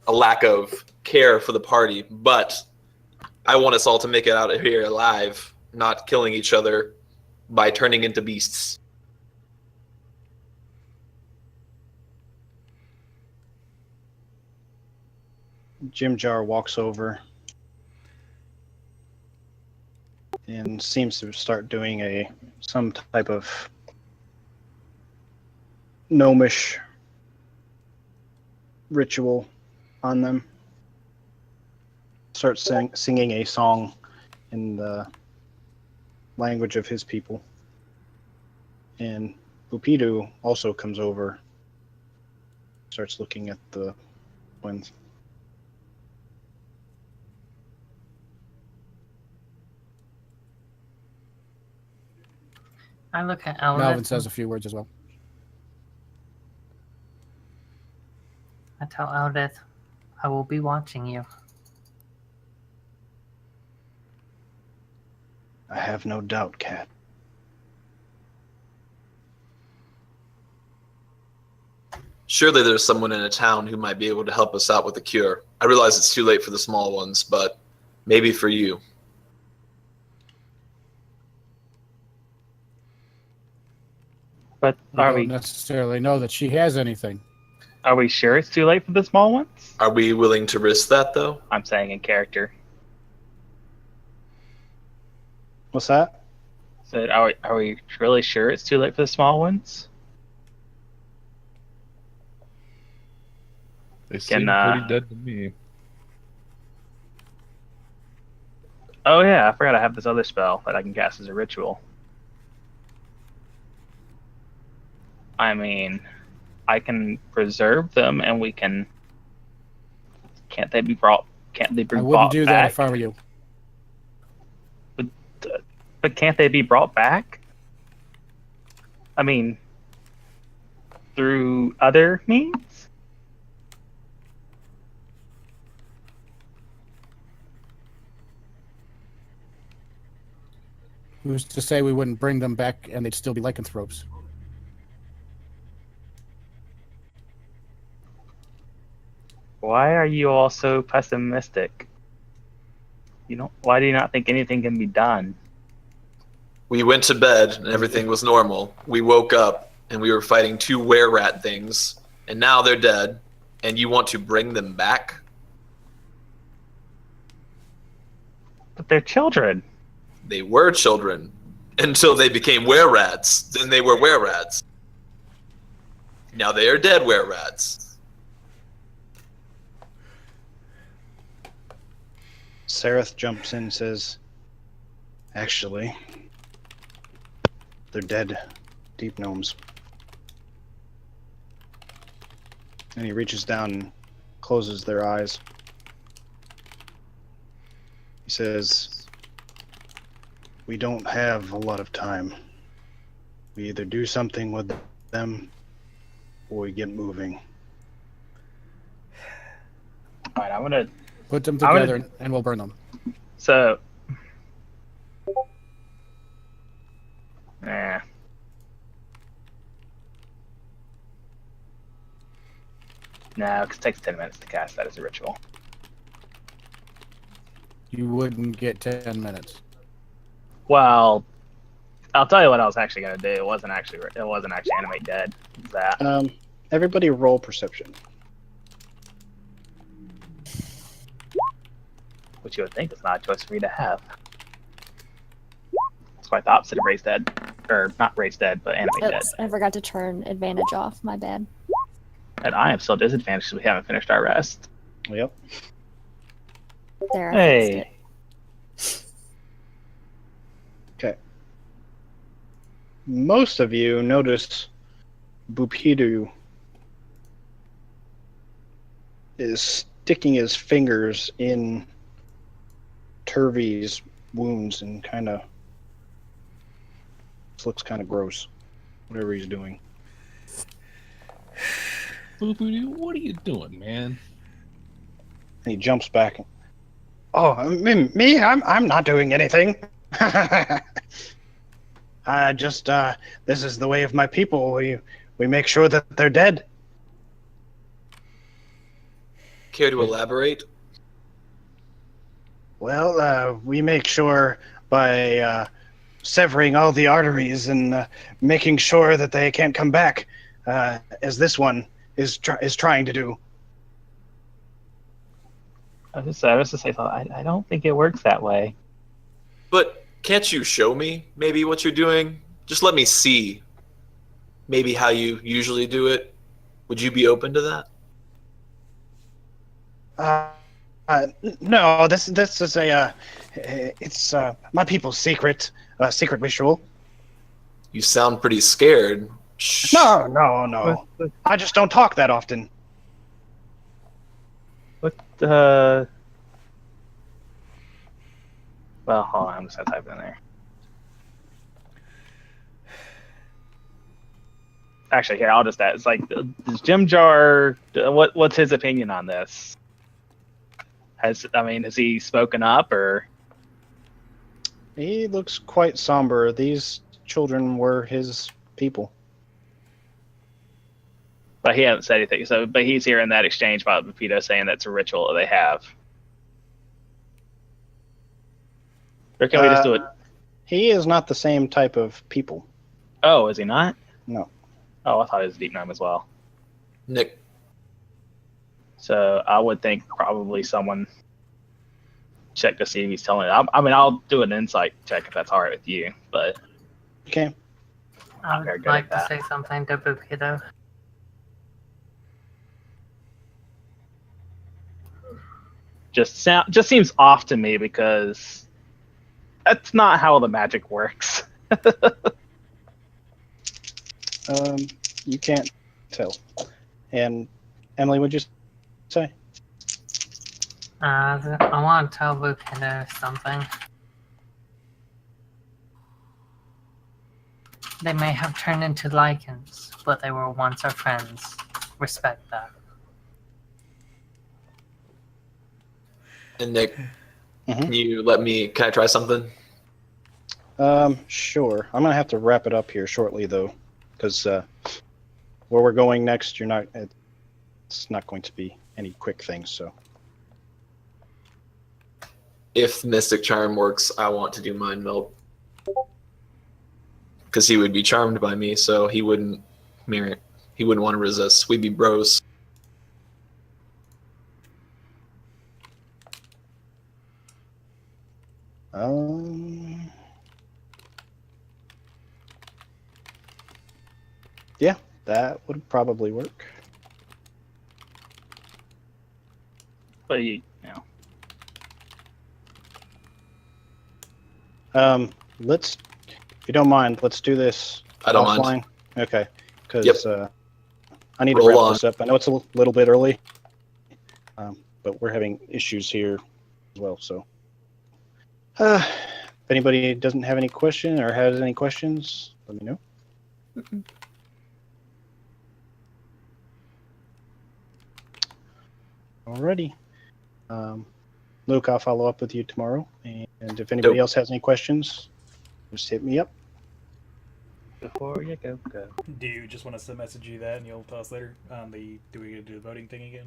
a lack of care for the party, but I want us all to make it out of here alive, not killing each other by turning into beasts. Jim Jar walks over and seems to start doing some type of gnomish ritual on them. Starts singing a song in the language of his people. And Bupidu also comes over, starts looking at the winds. I look at Melvin Elvis. says a few words as well. I tell Eldith, I will be watching you. I have no doubt, Cat. Surely there's someone in a town who might be able to help us out with the cure. I realize it's too late for the small ones, but maybe for you. But We are don't we necessarily know that she has anything. are we sure it's too late for the small ones? Are we willing to risk that, though? I'm saying in character. What's that? Said, are we really sure it's too late for the small ones? They seem Can, pretty dead to me. Oh yeah, I forgot I have this other spell that I can cast as a ritual. I mean, I can preserve them, and we can. Can't they be brought? Can't they be I brought wouldn't do that back? if I were you. But can't they be brought back? I mean, through other means? Who's to say we wouldn't bring them back and they'd still be lycanthropes? Why are you all so pessimistic? Why do you not think anything can be done? We went to bed and everything was normal. We woke up and we were fighting two were-rat things, and now they're dead, and you want to bring them back? But they're children. They were children until they became were-rats. Then they were were-rats. Now they are dead were-rats. Sareth jumps in and says, actually, they're dead deep gnomes. And he reaches down and closes their eyes. He says, we don't have a lot of time. We either do something with them or we get moving. All right, I'm gonna. Put them I would- together and we'll burn them. So. No, because it takes 10 minutes to cast that as a ritual. You wouldn't get 10 minutes. Well, I'll tell you what I was actually gonna do. It wasn't actually animate dead. It was that. Everybody roll perception. Which you would think is not a choice for me to have. It's quite the opposite of raise dead, or not raise dead, but animate dead. Oops, I forgot to turn advantage off. My bad. And I am still disadvantaged because we haven't finished our rest. Yep. There, I fixed Hey, it. Most of you notice Bupidu is sticking his fingers in Turvey's wounds and kind of looks kind of gross, whatever he's doing. Boo-boo, what are you doing, man? And he jumps back. Oh, me? I'm not doing anything. I just, this is the way of my people. We make sure that they're dead. Care to elaborate? Well, we make sure by severing all the arteries and making sure that they can't come back, as this one is trying to do. I was just to say, I don't think it works that way. But can't you show me maybe what you're doing? Just let me see maybe how you usually do it. Would you be open to that? No, this is a it's my people's secret ritual. You sound pretty scared. Shh. No. I just don't talk that often. What Well, hold on, I'm just gonna type it in there. Actually, here, I'll just add. It's like, does Jim Jar, what's his opinion on this? Has he spoken up, or? He looks quite somber. These children were his people. But he hasn't said anything. So, but he's hearing that exchange about Vito saying that's a ritual that they have. Or can we just do it? He is not the same type of people. Oh, is he not? No. Oh, I thought it was Deep Gnome as well. Nick, So I would think probably someone check to see if he's telling it. I'll do an insight check if that's all right with you. But Okay. I Very would good like at to that. say something to Bukito. just seems off to me because that's not how the magic works. You can't tell. And Emily, what'd you say? I want to tell Bukito something. They may have turned into lichens, but they were once our friends. Respect that. and Nick, Mhm. can I try something? Sure. I'm gonna have to wrap it up here shortly, though, because where we're going next, it's not going to be any quick things. So, If Mystic Charm works, I want to do Mind Meld. Because he would be charmed by me, so he wouldn't want to resist. We'd be bros. yeah, that would probably work. But you know, Let's, if you don't mind, let's do this I don't offline. mind. Okay, because I need to Roll wrap on. this up. I know it's a little bit early, but we're having issues here as well. So, if anybody doesn't have any question or has any questions, let me know. Alrighty. Luke, I'll follow up with you tomorrow. And if anybody Dope. else has any questions, just hit me up. before you go. Do you just want us to message you that and you'll tell us later? Do we do the voting thing again?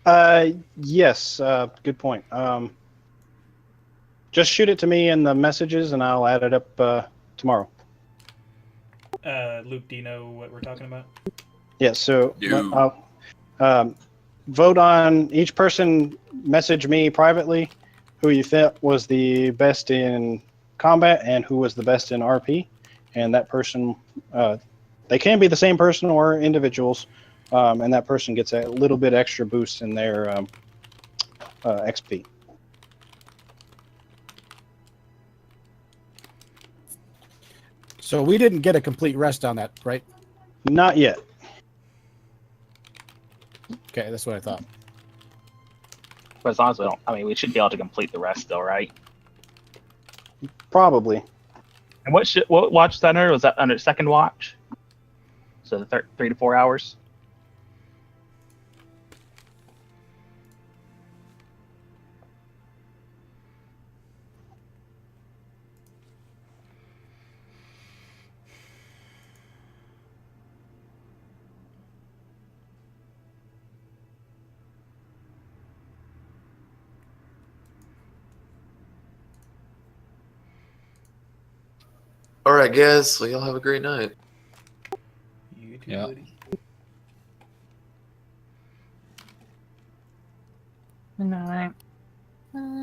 Or? Yes, good point. Just shoot it to me in the messages and I'll add it up tomorrow. Luke, do you know what we're talking about? Yeah, so You. vote on each person, message me privately who you thought was the best in combat and who was the best in RP. And that person, they can be the same person or individuals, and that person gets a little bit extra boost in their XP. So we didn't get a complete rest on that, right? Not yet. Okay, that's what I thought. But as long as we don't, we should be able to complete the rest still, right? Probably. And what watch was that under? Was that under second watch? So the 3 to 4 hours. All right, guys. Well, y'all have a great night. You too, Yeah. buddy. Good night. Bye.